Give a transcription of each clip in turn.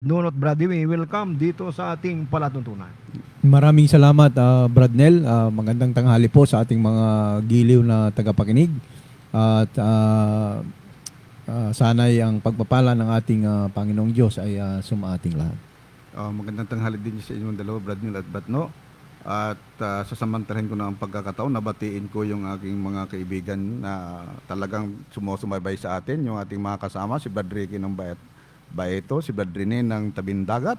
Nunot Brady, welcome dito sa ating palatuntunan. Maraming salamat, Brad Nel. Magandang tanghali po sa ating mga giliw na tagapakinig. At sana'y ang pagpapala ng ating Panginoong Diyos ay sumaating lahat. Magandang tanghali din sa inyong dalawa, Bradnil at Batno. At sasamantalahin ko na ang pagkakataon na batiin ko yung aking mga kaibigan na talagang sumusubaybay sa atin, yung ating mga kasama, si Brad Ricky ng Baeto, si Brad Rene ng Tabindagat.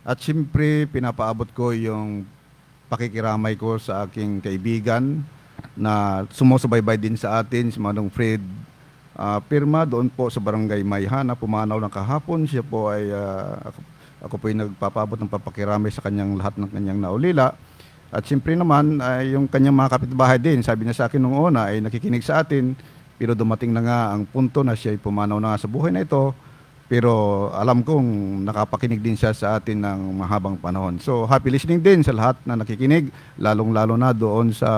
At siyempre, pinapaabot ko yung pakikiramay ko sa aking kaibigan na sumusubaybay din sa atin, si Manong Fred Pirma, doon po sa Barangay Mayhana, pumanaw ng kahapon. Siya po ay, ako po ay nagpapaabot ng papakiramay sa kanyang lahat ng kanyang naulila. At siyempre naman, yung kanyang mga kapitbahay din, sabi niya sa akin nung una, ay nakikinig sa atin, pero dumating na nga ang punto na siya ay pumanaw na nga sa buhay na ito. Pero alam kong nakapakinig din siya sa atin ng mahabang panahon. So happy listening din sa lahat na nakikinig, lalong-lalo na doon sa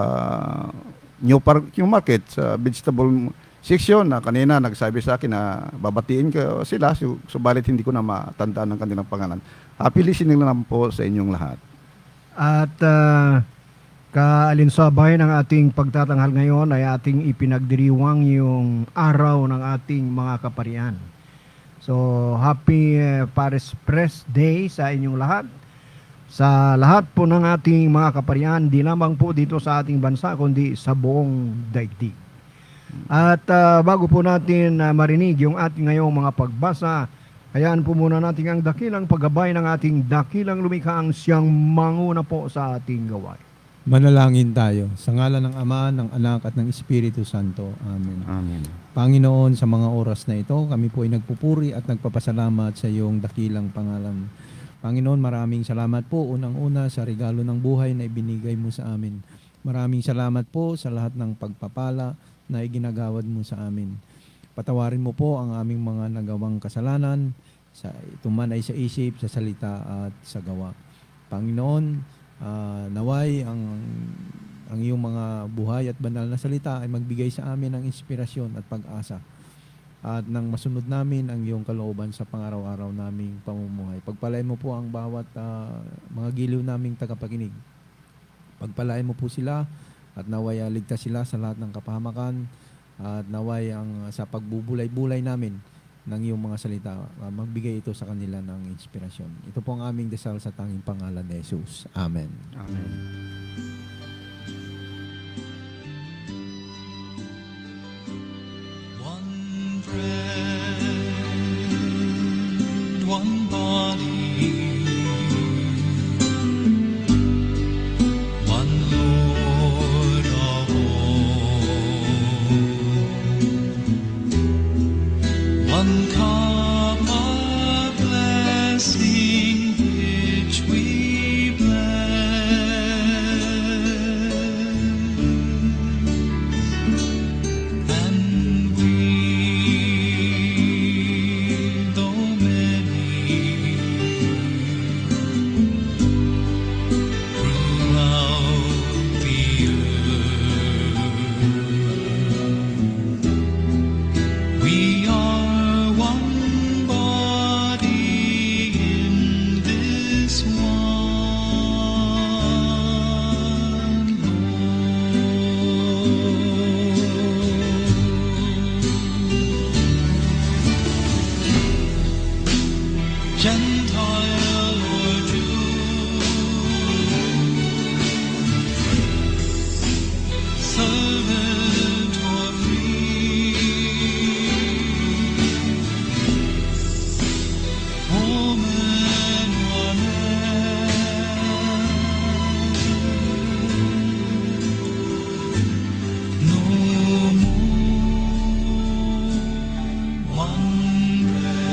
New Market, sa vegetable section na kanina nagsabi sa akin na babatiin ko sila, subalit hindi ko na matandaan ang kanilang pangalan. Happy listening lang po sa inyong lahat. At kaalinsabay ng ating pagtatanghal ngayon ay ating ipinagdiriwang yung araw ng ating mga kaparian. So, happy Paris Press Day sa inyong lahat. Sa lahat po ng ating mga kaparian, di lamang po dito sa ating bansa, kundi sa buong daigdig. At bago po natin marinig yung ating ngayong mga pagbasa, hayaan po muna natin ang dakilang paggabay ng ating dakilang lumikhaang siyang manguna po sa ating gawain. Manalangin tayo. Sa ngalan ng Ama, ng Anak at ng Espiritu Santo. Amen. Amen. Panginoon, sa mga oras na ito, kami po ay nagpupuri at nagpapasalamat sa iyong dakilang pangalan. Panginoon, maraming salamat po unang-una sa regalo ng buhay na ibinigay mo sa amin. Maraming salamat po sa lahat ng pagpapala na iginagawad mo sa amin. Patawarin mo po ang aming mga nagawang kasalanan, ito man ay sa isip, sa salita at sa gawa. Panginoon, naway ang iyong mga buhay at banal na salita ay magbigay sa amin ng inspirasyon at pag-asa. At nang masunod namin ang iyong kalooban sa pang-araw-araw naming pamumuhay. Pagpalain mo po ang bawat mga giliw naming tagapakinig. Pagpalain mo po sila at naway ligtas sila sa lahat ng kapahamakan at naway sa pagbubulay-bulay namin ng iyong mga salita, magbigay ito sa kanila ng inspirasyon. Ito po ang aming dasal sa tanging pangalan ni Jesus. Amen. Amen. One bread, one body, one Lord of all, one cup of blessing which we bless, and we, though many, throughout the earth, we are one body in this one Lord. Gentile or Jew, servant or free, woman or man, no more one bread,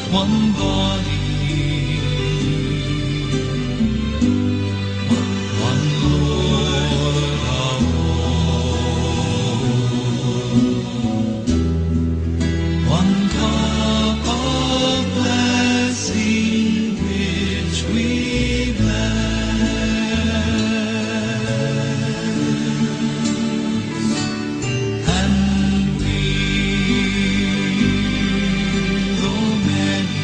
one body, one Lord of all, one cup of blessing which we bless, and we, though many,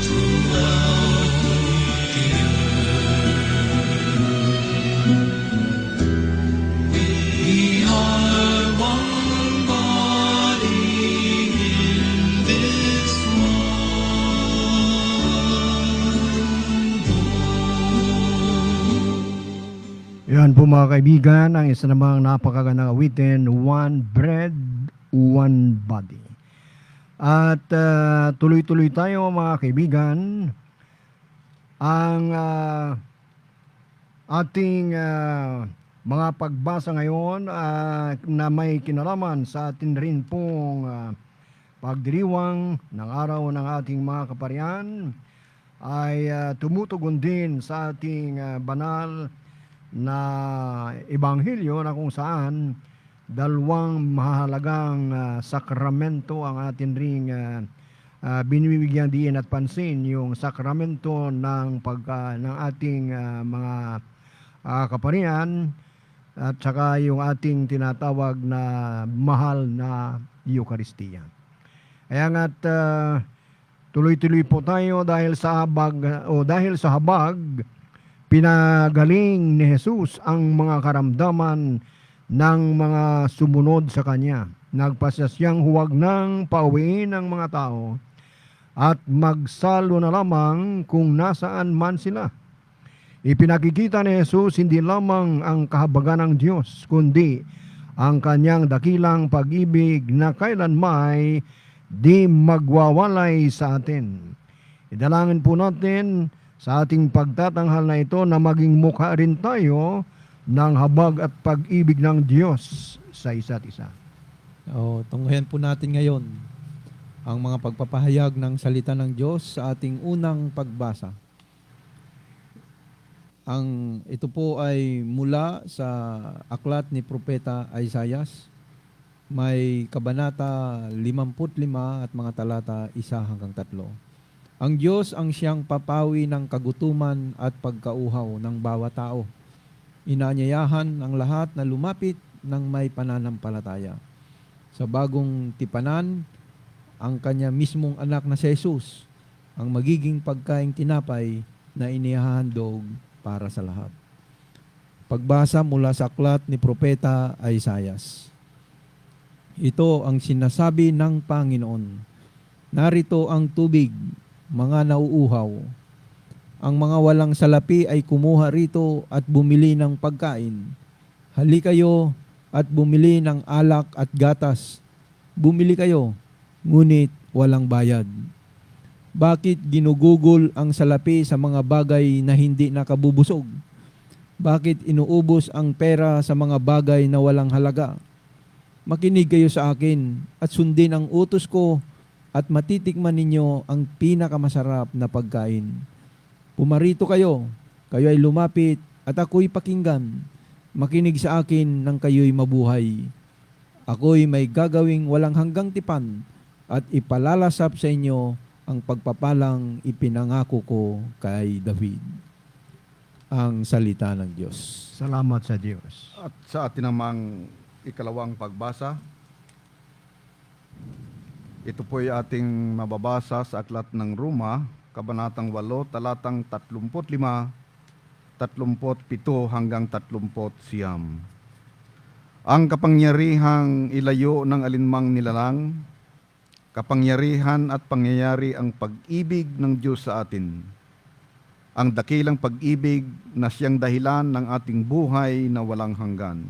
throughout the earth, we are one body in this one. Yan po mga kaibigan, ang isa namang napakagandang awitin, One Bread, One Body. At tuloy-tuloy tayo mga kaibigan. Ang ating mga pagbasa ngayon na may kinalaman sa atin rin pong pagdiriwang ng araw ng ating mga kaparian ay tumutugon din sa ating banal na ebanghelyo na kung saan dalawang mahalagang sakramento ang atin ring binibigyan diin at pansin, yung sakramento ng ng ating mga kaparian at saka yung ating tinatawag na mahal na Eucharistia. Kaya nga't tuloy-tuloy po tayo dahil sa habag pinagaling ni Jesus ang mga karamdaman ng mga sumunod sa Kanya. Nagpasya siyang huwag nang pauwiin ang mga tao at magsalo na lamang kung nasaan man sila. Ipinakikita ni Jesus hindi lamang ang kahabagan ng Diyos, kundi ang Kanyang dakilang pag-ibig na kailanmay di magwawalay sa atin. Idalangin po natin sa ating pagtatanghal na ito na maging mukha rin tayo ng habag at pag-ibig ng Diyos sa isa't isa. Tunghayan po natin ngayon ang mga pagpapahayag ng salita ng Diyos sa ating unang pagbasa. Ito po ay mula sa aklat ni Propeta Isaias. May kabanata 55 at mga talata 1 hanggang 3. Ang Diyos ang siyang papawi ng kagutuman at pagkauhaw ng bawat tao. Inaanyayahan ang lahat na lumapit ng may pananampalataya. Sa bagong tipanan, ang kanya mismong anak na si Jesus, ang magiging pagkaing tinapay na inihahandog para sa lahat. Pagbasa mula sa aklat ni Propeta Isaias. Ito ang sinasabi ng Panginoon. Narito ang tubig, mga nauuhaw. Ang mga walang salapi ay kumuha rito at bumili ng pagkain. Hali kayo at bumili ng alak at gatas. Bumili kayo, ngunit walang bayad. Bakit ginugugol ang salapi sa mga bagay na hindi nakabubusog? Bakit inuubos ang pera sa mga bagay na walang halaga? Makinig kayo sa akin at sundin ang utos ko at matitikman ninyo ang pinakamasarap na pagkain. Pumarito kayo, kayo ay lumapit at ako'y pakinggan. Makinig sa akin nang kayo'y mabuhay. Ako'y may gagawing walang hanggang tipan at ipalalasap sa inyo ang pagpapalang ipinangako ko kay David. Ang salita ng Diyos. Salamat sa Diyos. At sa atin namang ikalawang pagbasa, ito po ay ating mababasa sa aklat ng Roma, kabanatang 8, talatang 35, 37 hanggang 39. Ang kapangyarihang ilayo ng alinmang nilalang, kapangyarihan at pangyayari ang pag-ibig ng Diyos sa atin. Ang dakilang pag-ibig na siyang dahilan ng ating buhay na walang hanggan.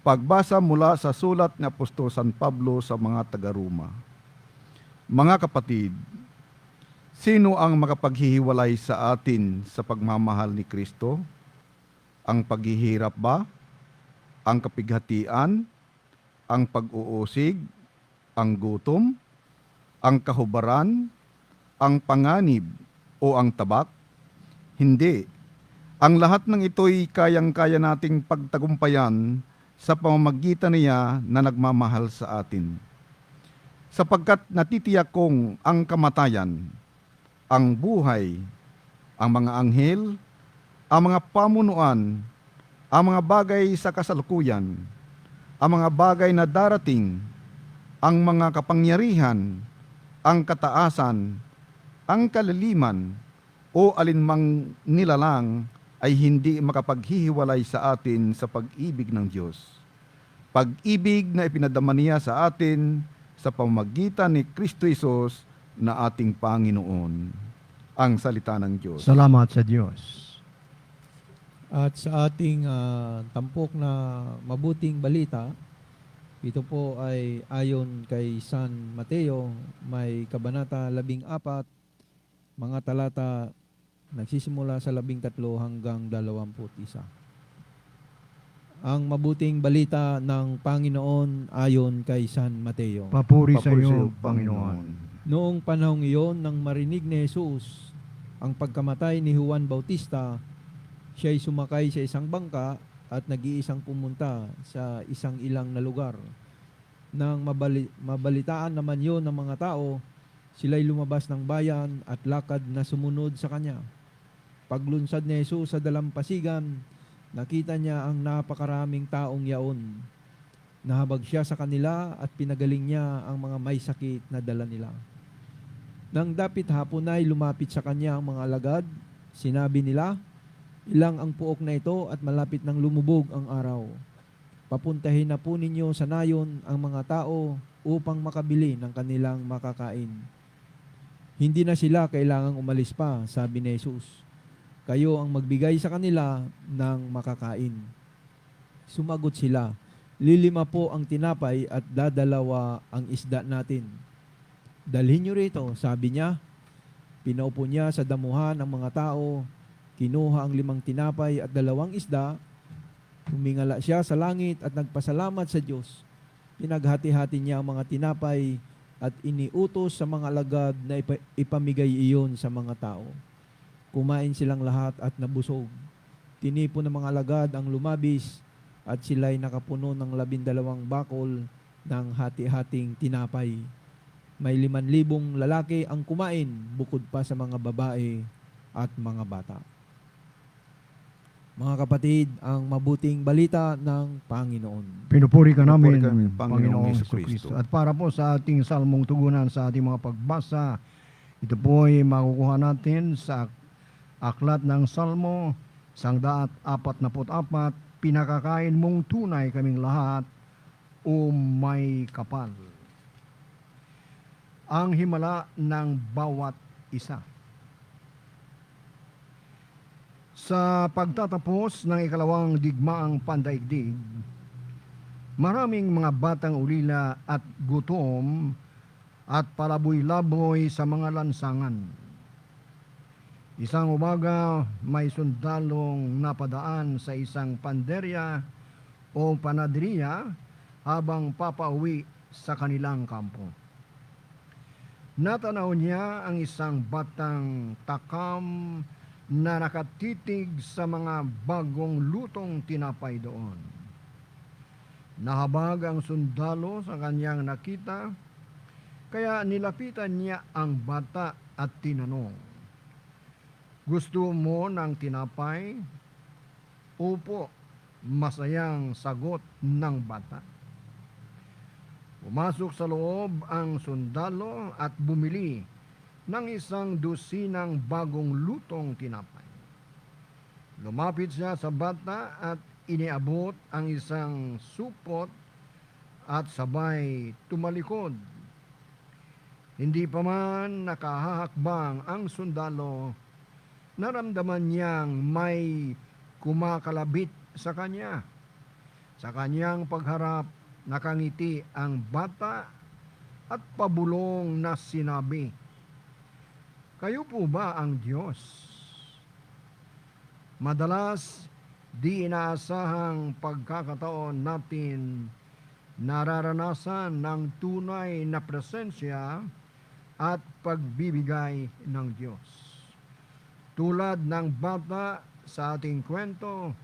Pagbasa mula sa sulat ni Apostol San Pablo sa mga taga-Roma. Mga kapatid, sino ang makapaghihiwalay sa atin sa pagmamahal ni Kristo? Ang paghihirap ba? Ang kapighatian? Ang pag-uusig? ang gutom, ang kahubaran, ang panganib, o ang tabak? Hindi. Ang lahat ng ito'y kayang-kaya nating pagtagumpayan sa pamamagitan niya na nagmamahal sa atin. Sapagkat natitiyak kong ang kamatayan, ang buhay, ang mga anghel, ang mga pamunuan, ang mga bagay sa kasalukuyan, ang mga bagay na darating, ang mga kapangyarihan, ang kataasan, ang kalaliman, o alinmang nilalang ay hindi makapaghihiwalay sa atin sa pag-ibig ng Diyos. Pag-ibig na ipinadama niya sa atin sa pamamagitan ni Kristo Jesus na ating Panginoon. Ang salita ng Diyos. Salamat sa Diyos. At sa ating tampok na mabuting balita, ito po ay ayon kay San Mateo, may kabanata 14, mga talata nagsisimula sa 13 hanggang 21. Ang mabuting balita ng Panginoon ayon kay San Mateo. Papuri sa Papuri iyo, Panginoon. Noong panahong iyon, nang marinig ni Jesus ang pagkamatay ni Juan Bautista, siya'y sumakay sa isang bangka at nag-iisang pumunta sa isang ilang na lugar. Nang mabalitaan naman yon ng mga tao, sila'y lumabas ng bayan at lakad na sumunod sa kanya. Paglunsad ni Jesus sa dalampasigan, nakita niya ang napakaraming taong yaon. Nahabag siya sa kanila at pinagaling niya ang mga may sakit na dala nila. Nang dapit hapon ay lumapit sa kanya ang mga alagad, sinabi nila, ilang ang puok na ito at malapit nang lumubog ang araw. Papuntahin na po ninyo sa nayon ang mga tao upang makabili ng kanilang makakain. Hindi na sila kailangang umalis pa, sabi ni Jesus. Kayo ang magbigay sa kanila ng makakain. Sumagot sila, 5 po ang tinapay at 2 ang isda natin. Dalhin nyo rito, sabi niya. Pinaupo niya sa damuhan ang mga tao, kinuha ang 5 tinapay at 2 isda, humingala siya sa langit at nagpasalamat sa Diyos. Pinaghati-hati niya ang mga tinapay at iniutos sa mga alagad na ipamigay iyon sa mga tao. Kumain silang lahat at nabusog. Tinipon ng mga alagad ang lumabis at sila'y nakapuno ng 12 bakol ng hati-hating tinapay. May 5,000 lalaki ang kumain bukod pa sa mga babae at mga bata. Mga kapatid, ang mabuting balita ng Panginoon. Pinupuri ka namin, Pinupuri kami, Panginoong Panginoong Jesucristo. Jesucristo. At para po sa ating salmong tugunan sa ating mga pagbasa, ito po ay makukuha natin sa aklat ng Salmo 144, pinakakain mong tunay kaming lahat, o may kapal. Ang himala ng bawat isa. Sa pagtatapos ng ikalawang digmaang pandaigdig, maraming mga batang ulila at gutom at palaboy-laboy sa mga lansangan. Isang umaga, may sundalong napadaan sa isang panderya o panadriya habang papauwi sa kanilang kampo. Natanaw niya ang isang batang takam na nakatitig sa mga bagong lutong tinapay doon. Nahabag ang sundalo sa kanyang nakita, kaya nilapitan niya ang bata at tinanong, "Gusto mo ng tinapay?" "Opo," masayang sagot ng bata. Pumasok sa loob ang sundalo at bumili ng 1 bagong lutong tinapay. Lumapit siya sa bata at iniabot ang isang supot at sabay tumalikod. Hindi pa man nakahahakbang ang sundalo, naramdaman niyang may kumakalabit sa kanya. Sa kanyang pagharap, nakangiti ang bata at pabulong na sinabi, "Kayo po ba ang Diyos?" Madalas, di inaasahang pagkakataon natin nararanasan ng tunay na presensya at pagbibigay ng Diyos. Tulad ng bata sa ating kwento,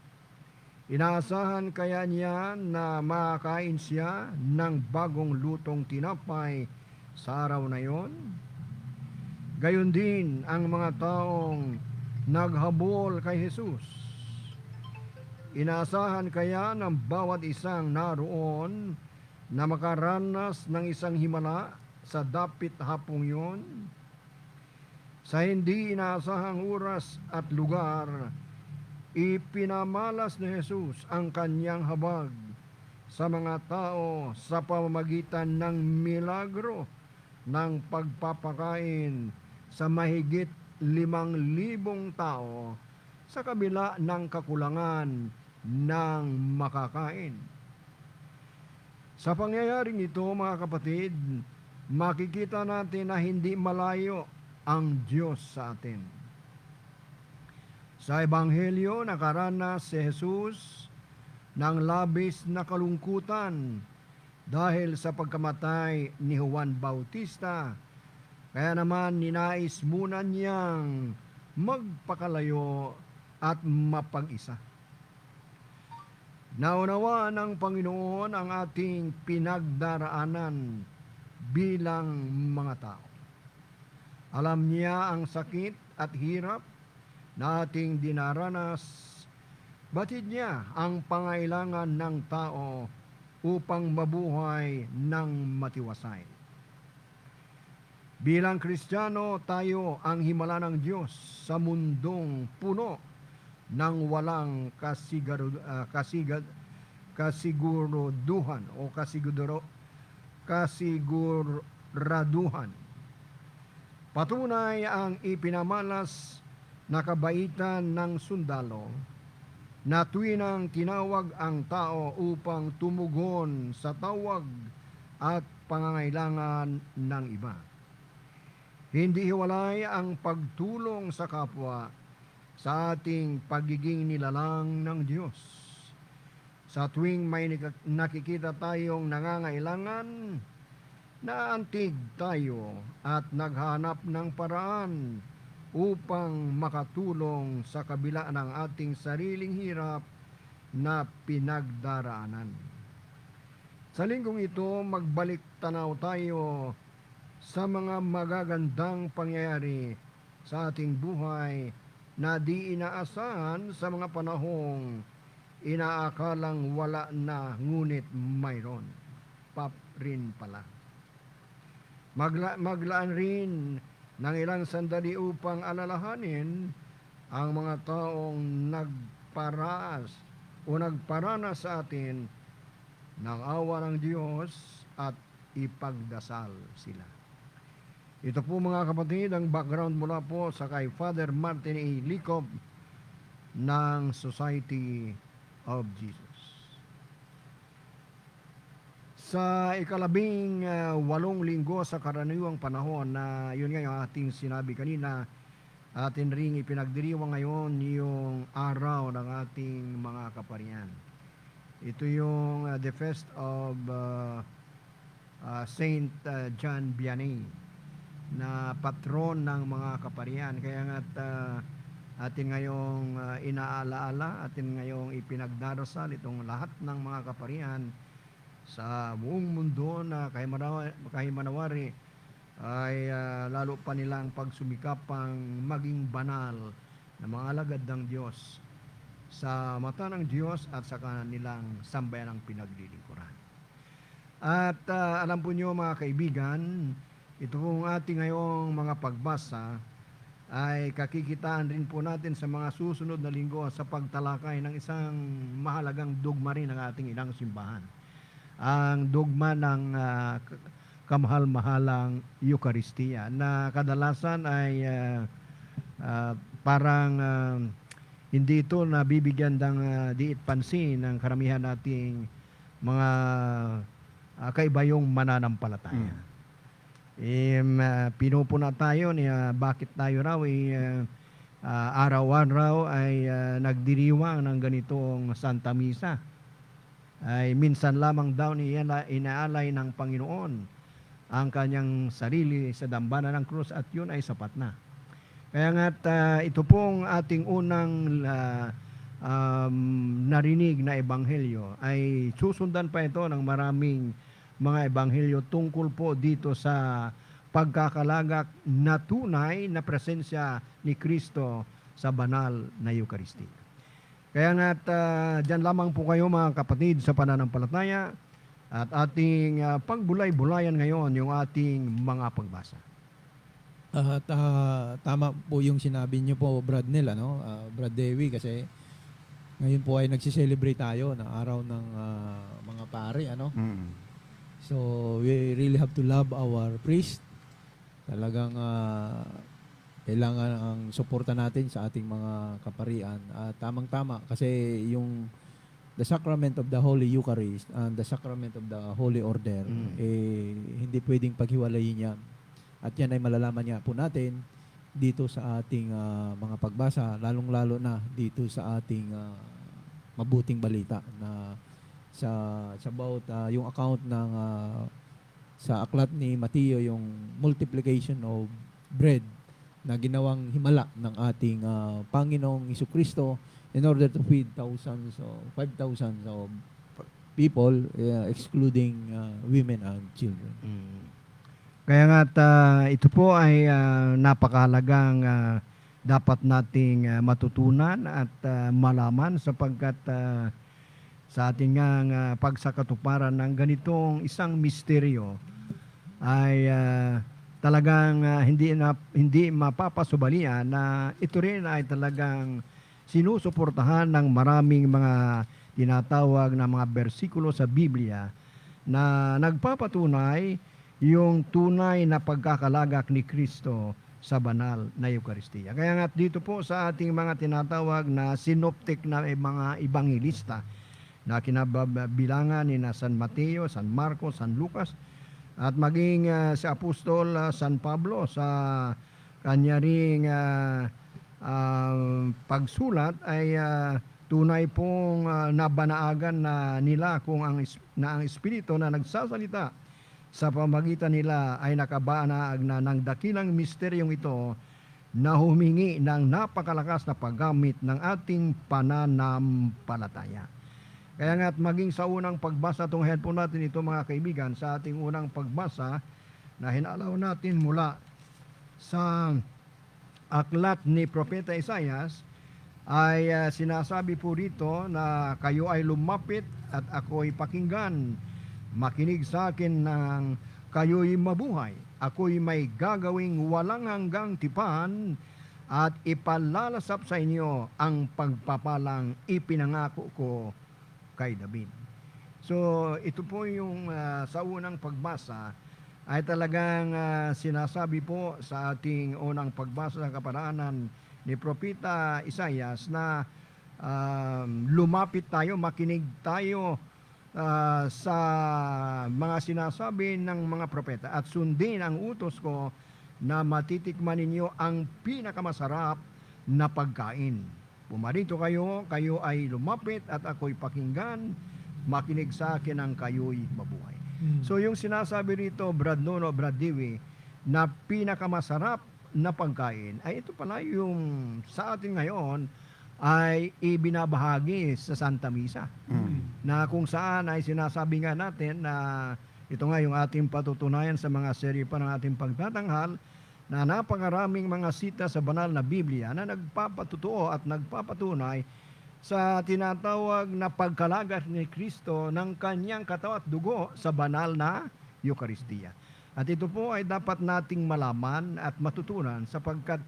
inaasahan kaya niya na makakain siya ng bagong lutong tinapay sa araw na yon? Gayon din ang mga taong naghabol kay Jesus. Inaasahan kaya ng bawat isang naroon na makaranas ng isang himala sa dapit hapong yon? Sa hindi inaasahang oras at lugar, ipinamalas ni Jesus ang kanyang habag sa mga tao sa pamamagitan ng milagro ng pagpapakain sa mahigit 5,000 tao sa kabila ng kakulangan ng makakain. Sa pangyayaring ito, mga kapatid, makikita natin na hindi malayo ang Diyos sa atin. Sa Ebanghelyo, nakaranas si Jesus ng labis na kalungkutan dahil sa pagkamatay ni Juan Bautista. Kaya naman ninais muna niyang magpakalayo at mapag-isa. Naunawa ng Panginoon ang ating pinagdaraanan bilang mga tao. Alam niya ang sakit at hirap na ating dinaranas. Batid niya ang pangailangan ng tao upang mabuhay ng matiwasay. Bilang Kristiyano, tayo ang himala ng Diyos sa mundong puno ng walang kasiguruduhan o kasiguraduhan. Patunay ang ipinamalas na kabaitan ng sundalo na tuwinang tinawag ang tao upang tumugon sa tawag at pangangailangan ng iba. Hindi hiwalay ang pagtulong sa kapwa sa ating pagiging nilalang ng Diyos. Sa tuwing may nakikita tayong nangangailangan, naantig tayo at naghanap ng paraan upang makatulong sa kabila ng ating sariling hirap na pinagdaraanan. Sa linggong ito, magbalik tanaw tayo sa mga magagandang pangyayari sa ating buhay na di inaasahan sa mga panahong inaakalang wala na, ngunit mayroon pa rin pala. Maglaan rin ng ilang sandali upang alalahanin ang mga taong nagparanas sa atin ng awa ng Diyos at ipagdasal sila. Ito po, mga kapatid, ang background mula po sa kay Father Martin A. Licop ng Society of Jesus. Sa ikalabing 8 linggo sa karaniwang panahon na yun nga yung ating sinabi kanina, atin ring ipinagdiriwang ngayon yung araw ng ating mga kaparian. Ito yung the fest of Saint John Vianney, na patron ng mga kaparian. Kaya nga atin ngayong inaalaala, atin ngayong ipinagdarasal itong lahat ng mga kaparian sa buong mundo na kahit manawari ay lalo pa nilang pagsumikapang maging banal na mga alagad ng Diyos sa mata ng Diyos at sa kanilang sambayanang pinaglilingkuran. At alam po niyo, mga kaibigan, ito pong ating ngayong mga pagbasa ay kakikitaan rin po natin sa mga susunod na linggo sa pagtalakay ng isang mahalagang dogma rin ng ating ilang simbahan. Ang dogma ng kamahal-mahalang Eucharistia na kadalasan ay parang hindi ito nabibigyan ng diit pansin ng karamihan nating mga kaibayong mananampalataya. Pinupuna tayo niya bakit tayo raw araw-araw ay nagdiriwang ng ganitong Santa Misa. ay minsan lamang daw inaalay ng Panginoon ang kanyang sarili sa dambana ng krus at yun ay sapat na. Kaya nga't ito pong ating unang narinig na ebanghelyo ay susundan pa ito ng maraming mga ebanghelyo tungkol po dito sa pagkakalagak na tunay na presensya ni Kristo sa banal na Eucharistia. Kaya nga't dyan lamang po kayo mga kapatid sa pananampalataya at ating pagbulay-bulayan ngayon yung ating mga pagbasa. At tama po yung sinabi niyo po, Brad Nel, Brad Dewi, kasi ngayon po ay nagsiselebrate tayo ng araw ng mga pare, So, we really have to love our priest. Talagang kailangan ang suporta natin sa ating mga kaparian. Tamang-tama kasi yung the sacrament of the Holy Eucharist and the sacrament of the Holy Order, hindi pwedeng paghiwalayin yan. At yan ay malalaman nga po natin dito sa ating mga pagbasa, lalong-lalo na dito sa ating mabuting balita na sa about yung account ng sa aklat ni Mateo, yung multiplication of bread na ginawang himala ng ating Panginoong Jesucristo in order to feed 5,000 of people, excluding women and children. Kaya nga't ito po ay napakahalagang dapat nating matutunan at malaman sapagkat sa ating pagsakatuparan ng ganitong isang misteryo ay talagang hindi mapapasubalian na ito rin ay talagang sinusuportahan ng maraming mga tinatawag na mga bersikulo sa Biblia na nagpapatunay yung tunay na pagkakalagak ni Kristo sa banal na Eucharistia. Kaya nga dito po sa ating mga tinatawag na synoptic na mga ebanghelista na kinabilangan ni na San Mateo, San Marcos, San Lucas, at maging si Apostol San Pablo sa kanya ring pagsulat ay tunay pong nabanaagan na nila kung ang Espiritu na nagsasalita sa pamagitan nila ay nakabanag na ng dakilang misteryong ito na humingi ng napakalakas na paggamit ng ating pananampalataya. Kaya nga't maging sa unang pagbasa, tunghayan po natin ito mga kaibigan, sa ating unang pagbasa na hinalaw natin mula sa aklat ni Propeta Isaias, ay sinasabi po rito na kayo ay lumapit at ako'y pakinggan. Makinig sa akin ng kayo'y mabuhay. Ako'y may gagawing walang hanggang tipan at ipalalasap sa inyo ang pagpapalang ipinangako ko kay David. So, ito po yung sa unang pagbasa ay talagang sinasabi po sa ating unang pagbasa ng kaparaanan ni Propeta Isaias na lumapit tayo, makinig tayo sa mga sinasabi ng mga propeta at sundin ang utos ko na matitikman ninyo ang pinakamasarap na pagkain. Pumarito kayo, kayo ay lumapit at ako'y pakinggan, makinig sa akin ang kayo'y mabuhay. So yung sinasabi rito, Brad Nono, Brad Dewey, na pinakamasarap na pagkain, ay ito pala yung sa atin ngayon ay ibinabahagi sa Santa Misa. Na kung saan ay sinasabi nga natin na ito nga yung ating patutunayan sa mga serye pa ng ating pagtatanghal na napakaraming mga sita sa banal na Biblia na nagpapatutuo at nagpapatunay sa tinatawag na pagkalagas ni Kristo ng kanyang katawan at dugo sa banal na Eucharistia. At ito po ay dapat nating malaman at matutunan sapagkat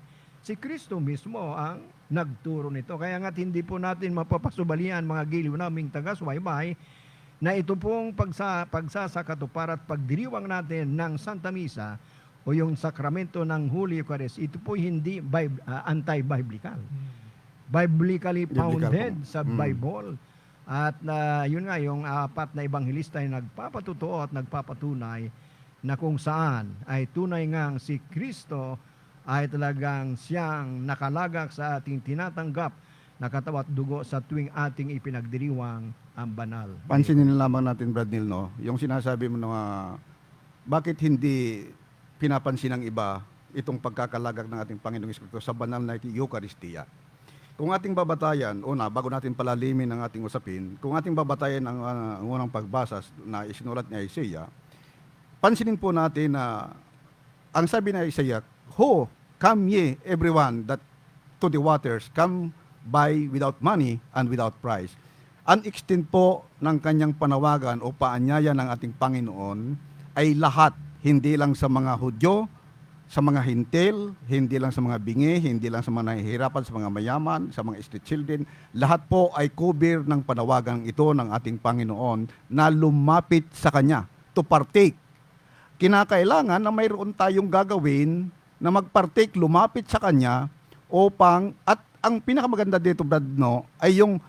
si Kristo mismo ang nagturo nito. Kaya nga hindi po natin mapapasubalian mga giliw naming taga-subaybay na ito pong pagsasakatuparan at pagdiriwang natin ng Santa Misa o yung sakramento ng Holy Eucharist, ito po hindi anti-biblical. Biblically founded sa Bible. At yun nga, yung apat na ebanghelista ay nagpapatutuo at nagpapatunay na kung saan ay tunay ngang si Kristo ay talagang siyang nakalagak sa ating tinatanggap na katawan at dugo sa tuwing ating ipinagdiriwang ang banal. Pansinin lamang natin, Brad Neil, no? Yung sinasabi mo na bakit hindi pinapansin ng iba itong pagkakalagak ng ating Panginoong Iskristo sa banal na Eucharistia. Kung ating babatayan, bago natin palalimin ang ating usapin, kung ating babatayan ang unang pagbasa na isinulat ni Isaiah, pansinin po natin na ang sabi ni Isaiah, "Ho, come ye everyone that to the waters, come by without money and without price." Ang extent po ng kanyang panawagan o paanyaya ng ating Panginoon ay lahat, hindi lang sa mga Hudyo, sa mga hintil, hindi lang sa mga bingi, hindi lang sa mga nahihirapan, sa mga mayaman, sa mga street children. Lahat po ay cover ng panawagang ito ng ating Panginoon na lumapit sa Kanya, to partake. Kinakailangan na mayroon tayong gagawin na mag-partake, lumapit sa Kanya upang, at ang pinakamaganda dito, Brad, no, ay yung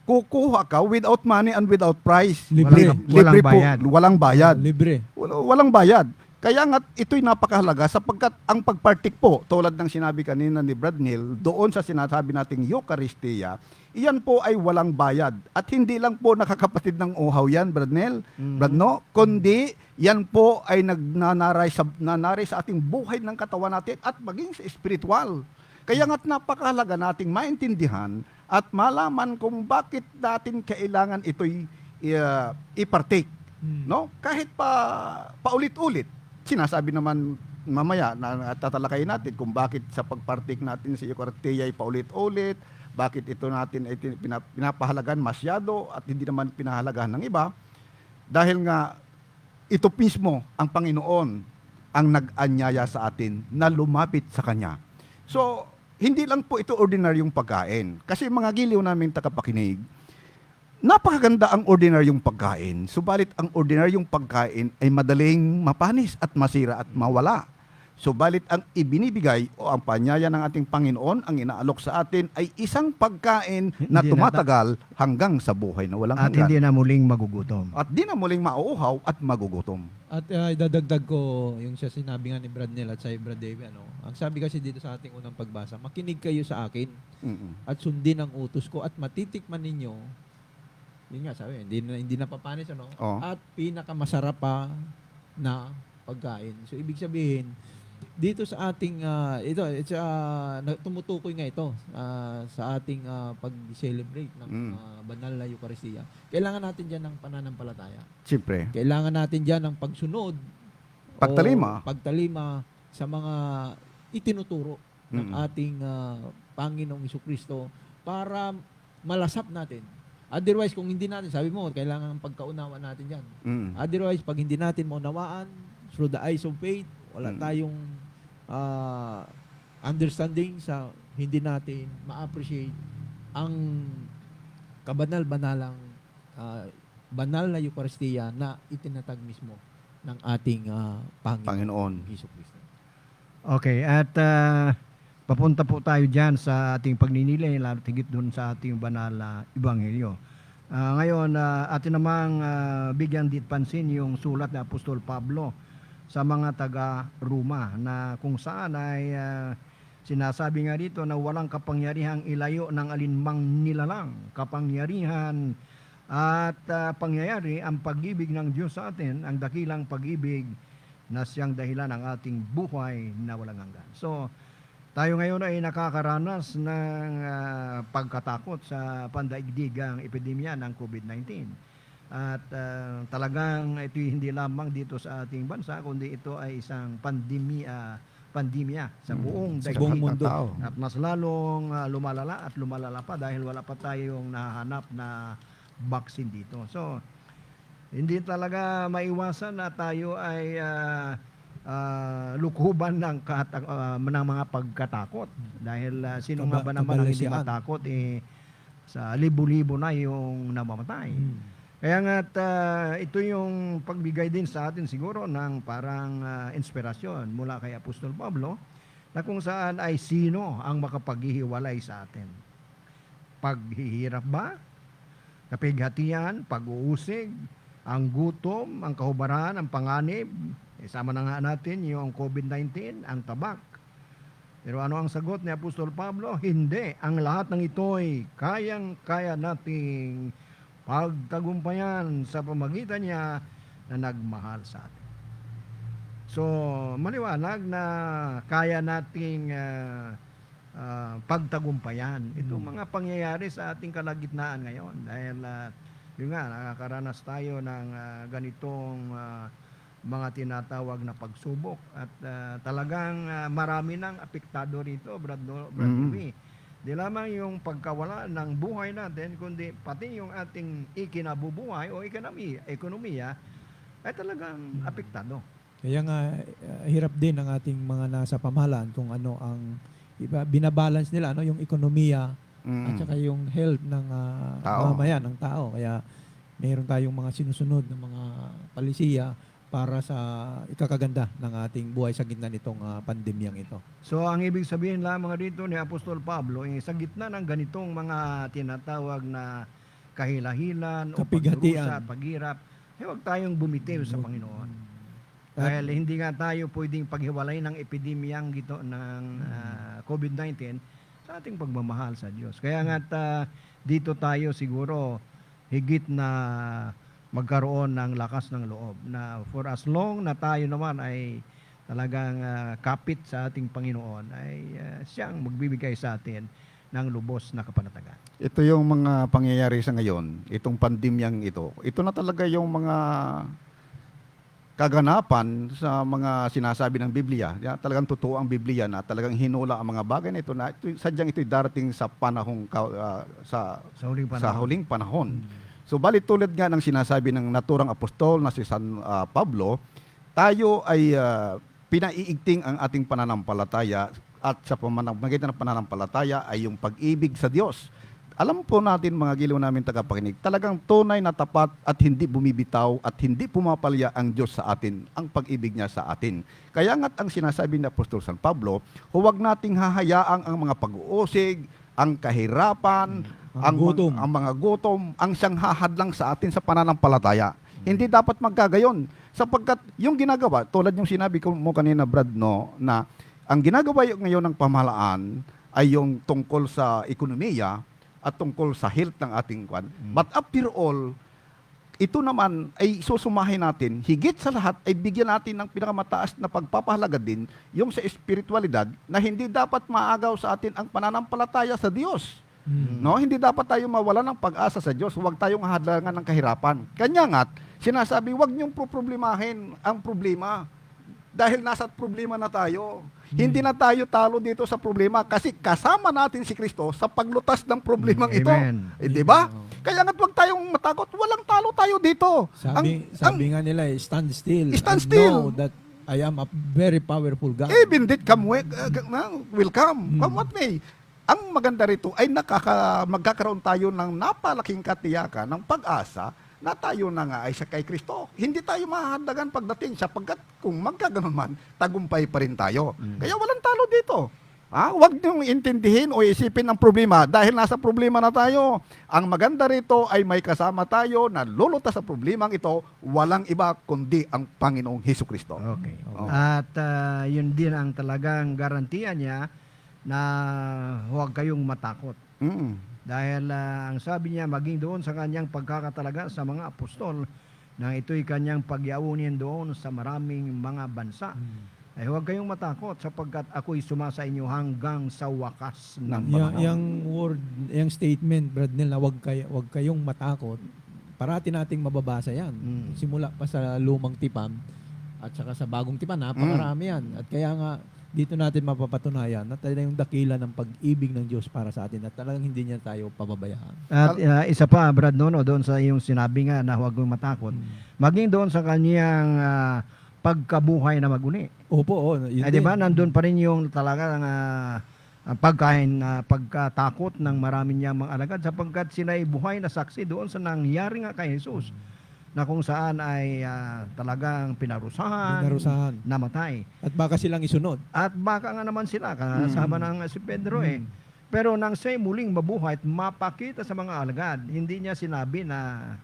kukuha ka without money and without price. Libre. Walang bayad. Walang bayad. Libre. Walang bayad. Kaya nga ito'y napakahalaga sapagkat ang pagpartik po, tulad ng sinabi kanina ni Brad Neil, doon sa sinasabi nating Eucharistia, iyan po ay walang bayad. At hindi lang po nakakapatid ng uhaw yan, Brad Neil, Brad no, kundi yan po ay nananaray sa ating buhay ng katawan natin at maging sa spiritual. Kaya nga't napakahalaga nating maintindihan at malaman kung bakit natin kailangan ito'y i-partake. No? Kahit paulit-ulit. Sinasabi naman mamaya na tatalakayin natin kung bakit sa pagpartake natin sa Eucharistia ay paulit-ulit, bakit ito natin ay pinapahalagan masyado at hindi naman pinahalagahan ng iba. Dahil nga ito mismo ang Panginoon ang nag-anyaya sa atin na lumapit sa Kanya. So, hindi lang po ito ordinaryong pagkain. Kasi mga giliw namin tagapakinig, napakaganda ang ordinaryong pagkain, subalit ang ordinaryong pagkain ay madaling mapanis at masira at mawala. Subalit ang ibinibigay o ang panyaya ng ating Panginoon, ang inaalok sa atin ay isang pagkain na Hindi tumatagal hanggang sa buhay na walang At hanggan. hindi na muling magugutom. At di na muling mauuhaw at magugutom. At idadagdag ko yung siya sinabi nga ni Brad Neil at sa Brad David, ang sabi kasi dito sa ating unang pagbasa, makinig kayo sa akin at sundin ang utos ko at matitikman ninyo, yun nga sabi, hindi na papanis, Oo. at pinakamasarap pa na pagkain. So ibig sabihin, dito sa ating tumutukoy nga ito sa ating pag-celebrate ng banal na Eucharistia. Kailangan natin diyan ng pananampalataya. Siyempre. Kailangan natin diyan ng pagsunod Pagtalima. o pagtalima sa mga itinuturo ng ating Panginoong Jesucristo para malasap natin. Otherwise, kung hindi natin, sabi mo, kailangan ng pagkaunawa natin diyan. Otherwise, pag hindi natin maunawaan through the eyes of faith, wala tayong understanding sa hindi natin ma-appreciate ang kabanal-banalang banal na Eucharistia na itinatag mismo ng ating Panginoon Jesucristo. Okay, at papunta po tayo dyan sa ating pagninilay, lalo tigit doon sa ating banal na Ebanghelyo. Ngayon, atin namang bigyan dit pansin yung sulat ni Apostol Pablo sa mga taga-Roma na kung saan ay sinasabi nga dito na walang kapangyarihang ilayo ng alinmang nilalang, kapangyarihan at pangyayari ang pag-ibig ng Diyos sa atin, ang dakilang pag-ibig na siyang dahilan ng ating buhay na walang hanggan. So, tayo ngayon ay nakakaranas ng pagkatakot sa pandaigdigang epidemya ng COVID-19. At talagang ito hindi lamang dito sa ating bansa, kundi ito ay isang pandemya sa buong Sa daigdig. buong mundo. At mas lalong lumalala at lumalala pa dahil wala pa tayong nahanap na vaccine dito. So, hindi talaga maiwasan na tayo ay lukhuban ng mga pagkatakot. Dahil sino nga ba naman ang hindi Kabalasian. matakot, sa libo-libo na yung namamatay. Kaya nga't ito yung pagbigay din sa atin siguro ng parang inspirasyon mula kay Apostol Pablo na kung saan ay sino ang makapaghihiwalay sa atin. Paghihirap ba? Kapighatian, pag-uusig, ang gutom, ang kahubaran, ang panganib, isama na nga natin yung COVID-19, ang tabak, Pero ano ang sagot ni Apostol Pablo? Hindi. Ang lahat ng ito'y kayang-kaya nating pagtagumpayan sa pamagitan niya na nagmahal sa atin. So, maliwanag na kaya nating pagtagumpayan itong mga pangyayari sa ating kalagitnaan ngayon. Dahil, yun nga, nakakaranas tayo ng ganitong mga tinatawag na pagsubok. At talagang marami nang apektado rito, Brad Louie. Di lamang yung pagkawala ng buhay natin, kundi pati yung ating ikinabubuhay o ekonomiya ay talagang apektado. Kaya nga, hirap din ang ating mga nasa pamahalaan kung ano ang binabalance nila, ano, yung ekonomiya at saka yung health ng Tao. mamamayan, ng tao. Kaya mayroon tayong mga sinusunod ng mga palisiya para sa ikakaganda ng ating buhay sa gitna nitong pandemyang ito. So ang ibig sabihin lamang dito ni Apostol Pablo, sa gitna ng ganitong mga tinatawag na kahilahilan o Kapighatian. pagdurusa, paghirap, huwag tayong bumitiw sa Panginoon. Dahil hindi nga tayo pwedeng paghiwalay ng epidemyang gito ng COVID-19 sa ating pagmamahal sa Diyos. Kaya nga dito tayo siguro higit na magkaroon ng lakas ng loob na for as long na tayo naman ay talagang kapit sa ating Panginoon ay siyang magbibigay sa atin ng lubos na kapanatagan. Ito yung mga pangyayari sa ngayon, itong pandemyang ito. Ito na talaga yung mga kaganapan sa mga sinasabi ng Biblia. Talagang totoo ang Biblia na talagang hinula ang mga bagay na ito na sadyang ito'y darating sa panahong Sa huling panahon. sa huling panahon. So bali tulad nga ng sinasabi ng naturang apostol na si San Pablo, tayo ay pinaiigting ang ating pananampalataya at sa pamamagitan ng pananampalataya ay yung pag-ibig sa Diyos. Alam po natin mga giliw namin tagapakinig, talagang tunay na tapat at hindi bumibitaw at hindi pumapalya ang Diyos sa atin, ang pag-ibig niya sa atin. Kaya nga't ang sinasabi ni Apostol San Pablo, huwag nating hahayaang ang mga pag-uusig, ang kahirapan, Ang gutom. ang mga gutom, ang siyang hahadlang sa atin sa pananampalataya. Hindi dapat magkagayon. Sapagkat yung ginagawa, tulad yung sinabi ko mo kanina, Brad, no, na ang ginagawa ngayon ng pamahalaan ay yung tungkol sa ekonomiya at tungkol sa health ng ating kwan. But after all, ito naman ay susumahin natin, higit sa lahat ay bigyan natin ng pinakamataas na pagpapahalaga din yung sa espiritualidad na hindi dapat maagaw sa atin ang pananampalataya sa Diyos. No, hindi dapat tayo mawala ng pag-asa sa Diyos. Huwag tayong hadlangan ng kahirapan. Kanya nga't sinasabi, huwag niyong problemahin ang problema dahil nasa problema na tayo. Hindi na tayo talo dito sa problema kasi kasama natin si Kristo sa paglutas ng problemang ito. Amen. Di ba? Kaya nga't huwag tayong matakot. Walang talo tayo dito. Sabi nga nila, stand still. Stand and still. know that I am a very powerful God. Even did come will come. Come what may. Ang maganda rito ay magkakaroon tayo ng napalaking katiyakan ng pag-asa na tayo na nga ay sa kay Kristo. Hindi tayo mahahadagan pagdating sapagkat kung magkaganon man, tagumpay pa rin tayo. Kaya walang talo dito. Huwag niyong intindihin o isipin ang problema dahil nasa problema na tayo. Ang maganda rito ay may kasama tayo na lulutas sa problemang ito, walang iba kundi ang Panginoong Hesukristo. Okay. At yun din ang talagang garantiya niya na huwag kayong matakot. Dahil ang sabi niya, maging doon sa kanyang pagkakatalaga sa mga apostol, na ito'y kanyang pagyaunin doon sa maraming mga bansa. Ay huwag kayong matakot sapagkat ako'y sumasa inyo hanggang sa wakas ng panahon. Yung word, yung statement, Brad Nel, na wag kayong matakot, parati nating mababasa yan. Simula pa sa lumang tipan at saka sa bagong tipan, napakarami yan. At kaya nga, dito natin mapapatunayan na talagang yung dakila ng pag-ibig ng Diyos para sa atin at talagang hindi niya tayo pababayaan. At isa pa, Brad, doon sa iyong sinabi nga na huwag kayong matakot, maging doon sa kanyang pagkabuhay na maguni. Opo, yun Di ba, nandun pa rin yung talaga pagkatakot ng marami niyang mga alagad sapagkat sila ay buhay na saksi doon sa nangyari nga kay Jesus na kung saan ay talagang pinarusahan, namatay. At baka silang isunod. At baka nga naman sila, kasama ng si Pedro Pero nang siya'y muling mabuhay at mapakita sa mga alagad, hindi niya sinabi na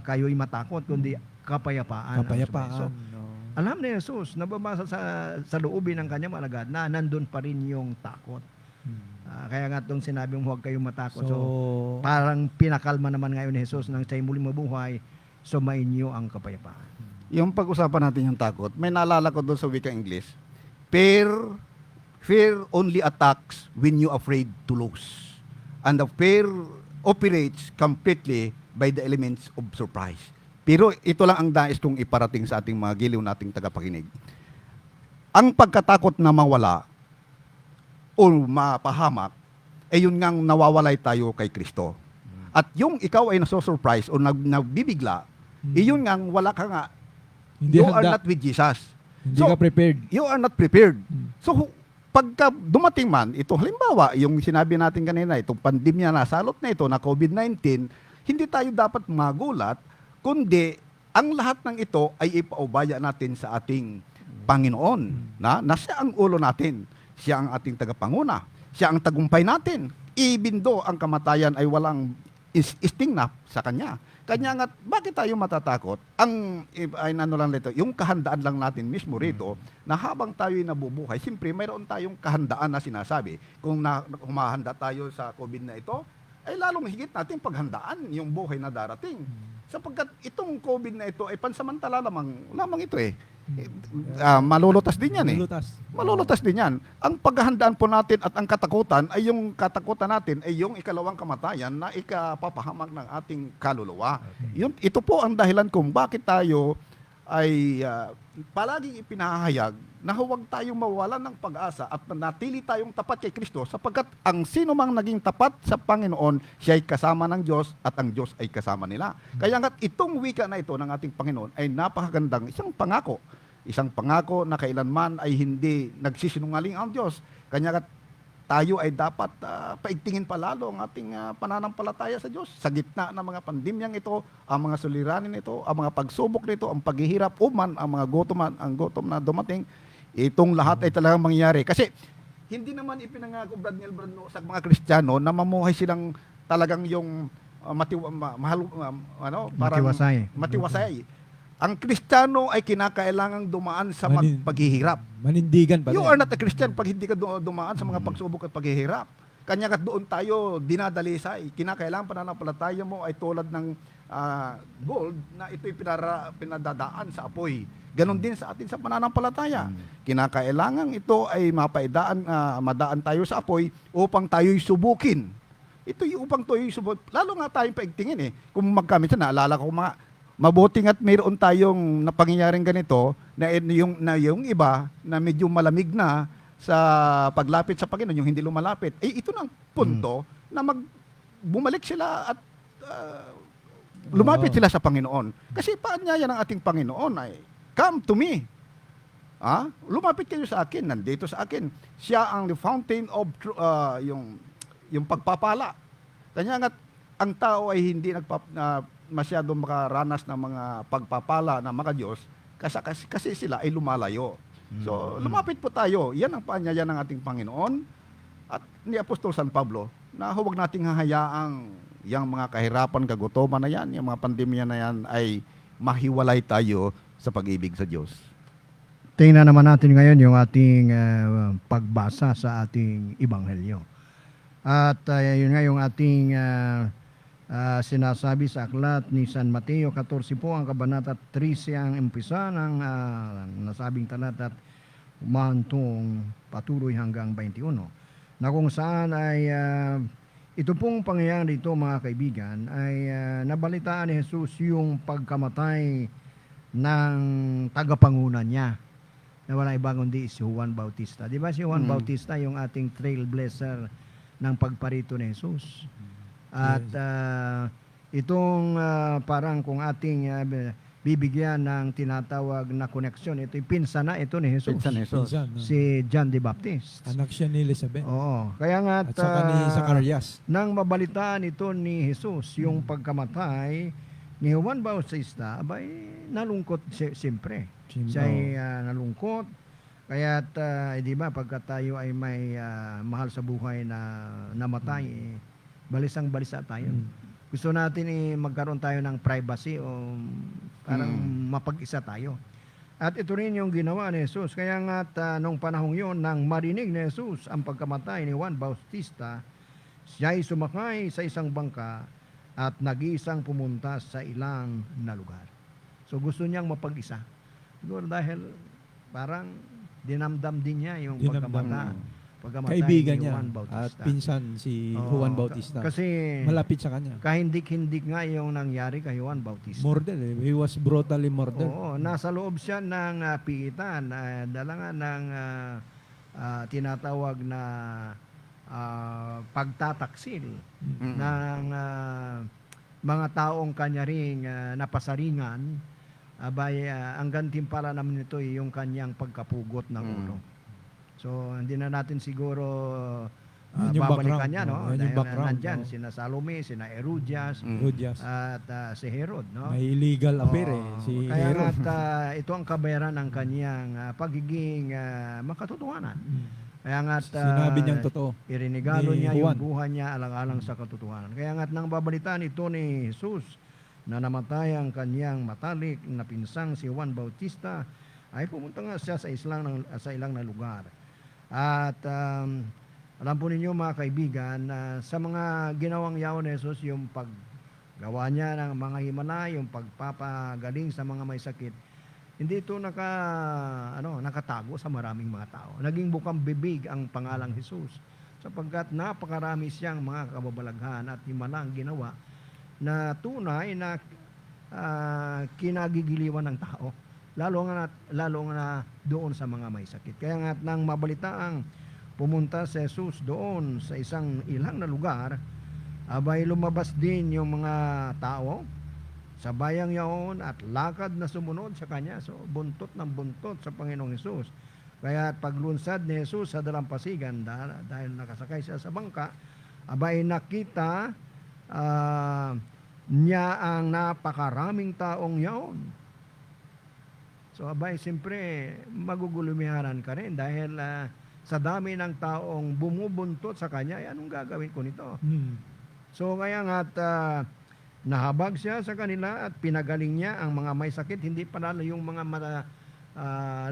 kayo'y matakot, kundi kapayapaan. Kapayapaan. So, Alam ni Jesus, nababasa sa loobin ng kanyang mga alagad na nandun pa rin yung takot. Kaya nga itong sinabi mo, huwag kayong matakot. So, So, parang pinakalma naman ngayon ni Jesus nang siya'y muling mabuhay, sumainyo ang kapayapaan. Yung pag-usapan natin yung takot, may naalala ko doon sa wikang English. Fear only attacks when you afraid to lose. And the fear operates completely by the elements of surprise. Pero ito lang ang nais kong iparating sa ating mga giliw nating tagapakinig. Ang pagkatakot na mawala o mapahamak, ay yun ngang nawawalay tayo kay Kristo. At yung ikaw ay nasosurprise o nagbibigla, iyon ngang wala ka nga, hindi you are handa. not with Jesus. Hindi So, ka prepared. You are not prepared. So, pagka dumating man, ito halimbawa, yung sinabi natin kanina, itong pandemya na salot na ito, na COVID-19, hindi tayo dapat magulat, kundi ang lahat ng ito ay ipaubaya natin sa ating Panginoon, na siya ang ulo natin, siya ang ating tagapanguna, siya ang tagumpay natin. Ibindo ang kamatayan ay walang istingnap sa Kanya. Kanya nga, bakit tayo matatakot? Ay ano lang dito, yung kahandaan lang natin mismo rito, na habang tayo'y nabubuhay, siyempre mayroon tayong kahandaan na sinasabi. Kung humahanda tayo sa COVID na ito, ay lalong higit natin paghandaan yung buhay na darating. Sapagkat itong COVID na ito ay pansamantala lamang ito eh. Malulutas din yan eh. Malulutas din yan. Ang paghahandaan po natin at ang katakutan ay yung katakutan natin ay yung ikalawang kamatayan na ikapapahamak ng ating kaluluwa. Ito po ang dahilan kung bakit tayo ay palaging ipinahayag na huwag tayong mawalan ng pag-asa at manatili tayong tapat kay Kristo sapagkat ang sino mang naging tapat sa Panginoon, siya ay kasama ng Diyos at ang Diyos ay kasama nila. Kaya nga itong wika na ito ng ating Panginoon ay napakagandang isang pangako. Isang pangako na kailanman ay hindi nagsisinungaling ang Diyos. Kanya nga tayo ay dapat paigtingin palalo ang ating pananampalataya sa Diyos. Sa gitna ng mga pandemyang ito, ang mga suliranin ito, ang mga pagsubok nito, ang paghihirap, uman, ang mga ang gutom na dumating, itong lahat ay talagang mangyayari. Kasi hindi naman ipinangako Brad sa mga Kristiyano na mamuhay silang talagang yung matiwasay. Ang Kristiyano ay kinakailangang dumaan sa paghihirap. Manindigan pa You rin. are not a Christian pag hindi ka dumaan sa mga pagsubok at paghihirap. Kanya ka doon tayo dinadalisay. Kinakailangan pananampalataya mo ay tulad ng gold na ito'y pinadadaan sa apoy. Ganon din sa atin sa pananampalataya. Kinakailangan ito ay madaan tayo sa apoy upang tayo'y subukin. Ito yung upang tayo'y subukin. Lalo nga tayong paigtingin eh. Kung magkamit na, naalala ko mabuting at mayroon tayong napangyayaring ganito na yung iba na medyo malamig na sa paglapit sa Panginoon, yung hindi lumalapit. Ito na ang punto na bumalik sila at lumapit sila sa Panginoon. Kasi paanyaya ng ating Panginoon ay, come to me. Lumapit kayo sa akin, nandito sa akin. Siya ang the fountain of yung pagpapala. Kanya nga, ang tao ay hindi masyado makaranas ng mga pagpapala ng mga Diyos kasi sila ay lumalayo. So, lumapit po tayo. Yan ang paanyaya ng ating Panginoon at ni Apostol San Pablo na huwag nating hahayaang yung mga kahirapan, kagutuman na yan, yung mga pandemya na yan ay mahiwalay tayo sa pag-ibig sa Diyos. Tingnan naman natin ngayon yung ating pagbasa sa ating Ebanghelyo. At yun nga yung ating sinasabi sa aklat ni San Mateo 14 po, ang kabanata 13 ang umpisa ng nasabing talata at umantong patuloy hanggang 21. Na kung saan ay ito pong pangyayari dito mga kaibigan ay nabalitaan ni Jesus yung pagkamatay ng tagapangunan niya na wala ibang kundi si Juan Bautista. Di ba si Juan Bautista yung ating trailblazer ng pagparito ni Jesus? At itong parang kung ating bibigyan ng tinatawag na koneksyon, ito yung pinsan na ito ni Jesus. Pinsan ni Jesus. Pinsan, no? Si John the Baptist. Anak siya ni Elizabeth. Oo. Kaya nga At saka ni Zacarias. nang mabalitaan ito ni Jesus yung pagkamatay ni Juan Bautista, abay nalungkot siyempre. Siya ay nalungkot. Kaya't di ba pagka tayo ay may mahal sa buhay na namatay, balisang balisa tayo. Gusto natin magkaroon tayo ng privacy o parang mapag-isa tayo. At ito rin yung ginawa ni Jesus. Kaya nga nung panahong yon, nang marinig ni Jesus ang pagkamatay ni Juan Bautista, siya'y sumakay sa isang bangka at nag-iisang pumunta sa ilang na lugar. So gusto niyang mapag-isa. Siguro dahil parang dinamdam din niya yung Dinamdam, pagkamatay Kaibigan ni niya Juan at Bautista. pinsan si Oo, Juan Bautista. Kasi Malapit sa kanya. kahindik-hindik nga yung nangyari kay Juan Bautista. Murder eh. He was brutally murdered. Oo, nasa loob siya ng piitan. Dala nga ng tinatawag na pagtataksil ng mga taong kanya ring napasaringan. Ang gantimpala naman nito ay yung kanyang pagkapugot ng ulo. So, hindi na natin siguro Yun yung babalikan background, niya, no? no? Yan yung Dahil background, nandyan, no? sina Salome, sina Herodias, Rudyas. at si Herod, no? May illegal affair eh. Oo. Si Kaya Herod. ito ang kabayaran ng kanyang pagiging makatotohanan. Kaya nga Sinabi niyang totoo. irinigalo ni niya Juan. yung buhay niya alang-alang sa katotohanan. Kaya nga nang babalitaan ito ni Jesus na namatay ang kanyang matalik na pinsang si Juan Bautista, ay pumunta nga siya sa ilang na lugar. At alam po ninyo mga kaibigan, sa mga ginawang yaon ni Jesus, yung paggawa niya ng mga himala, yung pagpapagaling sa mga may sakit, hindi ito nakatago sa maraming mga tao. Naging bukang bibig ang pangalang Jesus sapagkat napakarami siyang mga kababalaghan at himala ang ginawa na tunay na kinagigiliwan ng tao. Lalo nga doon sa mga may sakit. Kaya nga nang mabalitaang pumunta si Jesus doon sa isang ilang na lugar, abay lumabas din yung mga tao sa bayang yaon at lakad na sumunod sa kanya. So buntot ng buntot sa Panginoong Hesus. Kaya paglunsad ni Jesus sa dalampasigan, dahil nakasakay siya sa bangka, abay nakita niya ang napakaraming taong yaon. So abay, siyempre magugulumiharan ka rin dahil sa dami ng taong bumubuntot sa kanya, anong gagawin ko nito? So kaya nga't nahabag siya sa kanila at pinagaling niya ang mga may sakit. Hindi pala yung mga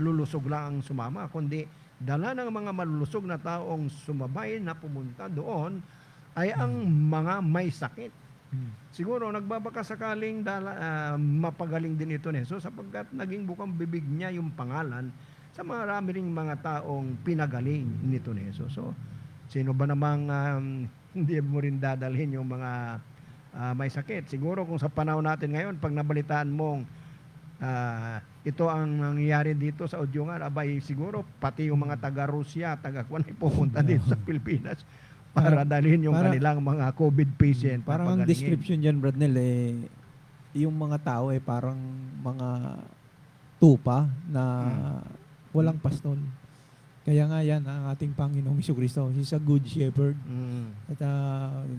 lulusog lang ang sumama, kundi dala ng mga malulusog na taong sumabay na pumunta doon ay ang mga may sakit. Siguro nagbabaka sakaling mapagaling din ito ni Jesus sapagkat naging bukang bibig niya yung pangalan sa marami ring mga taong pinagaling nito ni Jesus. So, sino ba namang hindi mo rin dadalhin yung mga may sakit? Siguro kung sa panahon natin ngayon, pag nabalitaan mong ito ang nangyayari dito sa Udyungan, abay siguro pati yung mga taga-Rusya, taga-Kwan ay pupunta dito sa Pilipinas para dalhin yung kanilang mga COVID patient. Parang ang papagalingin. description dyan, Brad Nel, yung mga tao parang mga tupa na walang pastol. Kaya nga yan, ang ating Panginoong Jesucristo. He's a good shepherd. At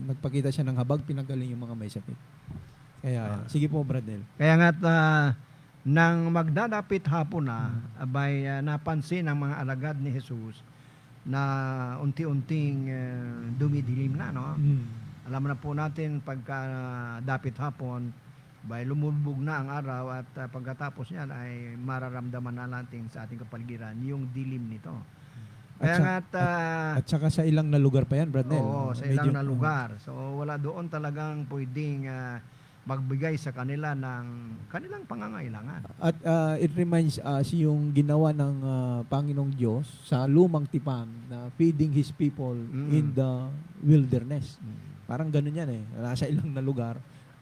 nagpakita siya ng habag, pinagaling yung mga may sakit. Kaya, sige po, Brad Nel. Kaya nga't nang magdadapit hapon na, abay napansin ng mga alagad ni Jesus na unti-unting dumidilim na, no? Alam na po natin pagka dapit hapon, bay lumulubog na ang araw at pagkatapos niyan ay mararamdaman na natin sa ating kapaligiran yung dilim nito. Kaya At saka sa ilang na lugar pa yan, Brad Nel. oo, sa ilang na lugar. So wala doon talagang pwedeng magbigay sa kanila ng kanilang pangangailangan. At it reminds us yung ginawa ng Panginoong Diyos sa lumang tipan na feeding His people in the wilderness. Parang ganun yan eh. Nasa ilang na lugar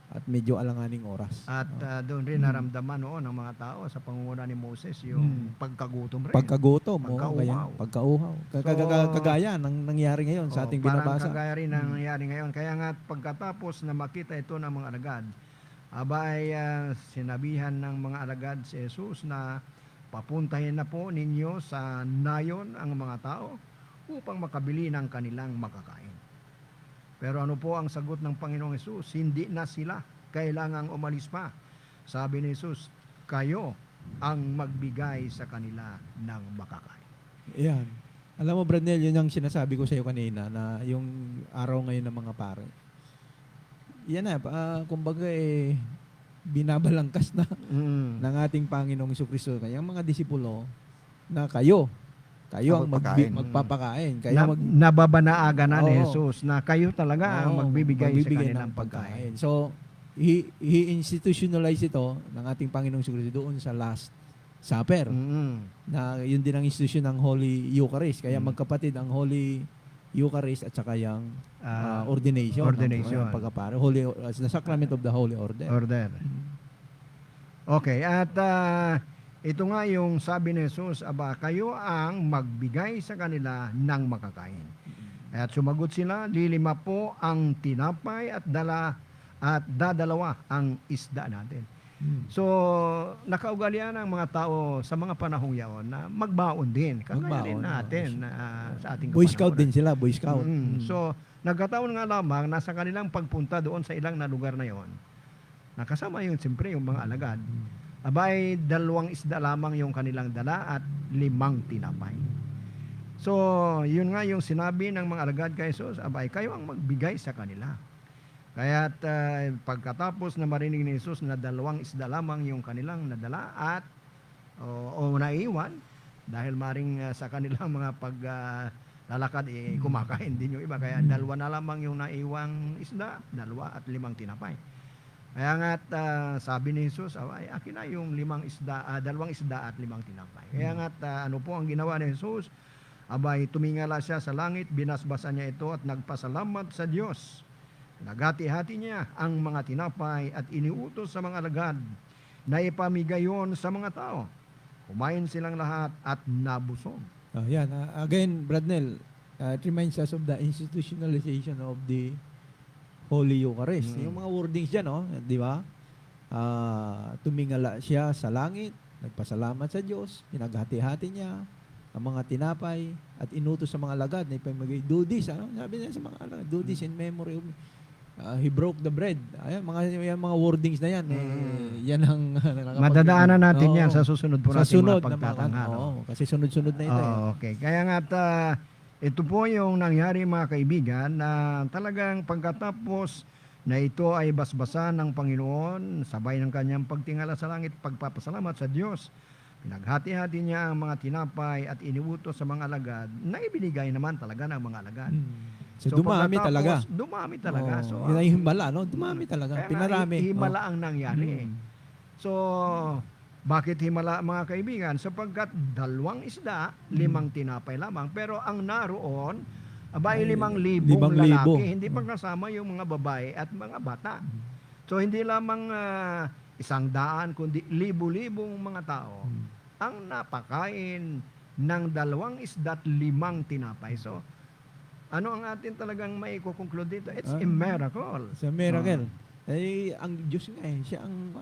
at medyo alanganing oras. At doon rin naramdaman noon ng mga tao sa pangunguna ni Moses yung pagkagutom rin. Pagkagutom, Pagkauhaw. pagkauhaw. Kagaya ng nangyari ngayon sa ating parang binabasa. kagaya rin ang nangyari ngayon. Kaya nga pagkatapos na makita ito ng mga alagad, abay sinabihan ng mga alagad si Jesus na papuntahin na po ninyo sa nayon ang mga tao upang makabili ng kanilang makakain. Pero ano po ang sagot ng Panginoong Hesus? Hindi na sila kailangang umalis pa. Sabi ni Jesus, kayo ang magbigay sa kanila ng makakain. Yan. Alam mo, Brad-Nel, yun ang sinasabi ko sa iyo kanina na yung araw ngayon ng mga pare. Yan na, kumbaga binabalangkas na Mm. ng ating Panginoong Jesucristo. Kaya mga disipulo na kayo ang Magpapakain. magpapakain. Kayo Nababanaagan na ni Oo. Jesus na kayo talaga ang Oo, magbibigay sa magbibigay kanilang ng pagkain. So, i-institutionalize ito ng ating Panginoong Jesucristo doon sa Last Supper. Mm. Na yun din ang institution ng Holy Eucharist. Kaya Mm. magkapatid ang Holy Eucharist at saka yung Ah, ordination. ordination. Ang pagkapare. The Sacrament of the Holy Order. order. Okay, at ito nga yung sabi ni Jesus, aba, kayo ang magbigay sa kanila ng makakain. At sumagot sila, 5 po ang tinapay at dadalawa ang isda natin. So, nakaugalian ng mga tao sa mga panahong yaon na magbaon din. Kagaya din Magbaon, natin sa ating Boy Scout kapanahunan. din sila, Boy Scout. So, nagkataon nga lamang na sa kanilang pagpunta doon sa ilang na lugar na yon, nakasama yung siyempre yung mga alagad. Abay, 2 isda lamang yung kanilang dala at 5 tinapay. So, yun nga yung sinabi ng mga alagad kay Jesus, abay, kayo ang magbigay sa kanila. Kaya't pagkatapos na marinig ni Jesus na 2 isda lamang yung kanilang nadala at o naiwan, dahil maring sa kanilang mga lalakad, kumakain din yung iba. Kaya 2 na lamang yung naiwang isda, 2 at 5 tinapay. Kaya nga't sabi ni Jesus, ay akin na yung 2 isda at 5 tinapay. Kaya nga't ano po ang ginawa ni Jesus? Abay, tumingala siya sa langit, binasbasan niya ito at nagpasalamat sa Diyos. Nagati-hati niya ang mga tinapay at iniutos sa mga alagad na ipamigayon sa mga tao. Kumain silang lahat at nabusog. Yan. Again, Bradnell, it reminds us of the institutionalization of the Holy Eucharist. Yung mga wordings dyan, no? Di ba? Tumingala siya sa langit, nagpasalamat sa Diyos, pinaghati-hati niya ang mga tinapay at inutos sa mga alagad na ipamigay. Do this, ano? Sabi niya sa mga alagad, do this in memory of me. He broke the bread. Ayan, mga wordings na yan. Yan ang Madadaanan natin yan sa Oo. susunod po Sa natin sunod mga pagtatanghal. Oo, kasi sunod-sunod na ito. Okay. Kaya nga't ito po yung nangyari mga kaibigan na talagang pagkatapos na ito ay basbasan ng Panginoon, sabay ng kanyang pagtingala sa langit, pagpapasalamat sa Diyos. Pinaghati-hati niya ang mga tinapay at iniutos sa mga alagad na ibinigay naman talaga ng mga alagad. So, dumami pagkatapos, talaga. Dumami talaga. Oo, So, yun ay himala, no? Dumami talaga. kaya Pinarami. nga, himala ang nangyari. So, bakit himala mga kaibigan? Sapagkat 2 isda, 5 tinapay lamang. Pero ang naroon, abay 5,000 5,000. lalaki. Hindi pa kasama yung mga babae at mga bata. So, hindi lamang 100, kundi 1,000 mga tao ang napakain ng 2 isda at 5 tinapay. So, ano ang atin talagang may conclude dito? It's a miracle. Sa miracle. Ang Diyos nga siya ang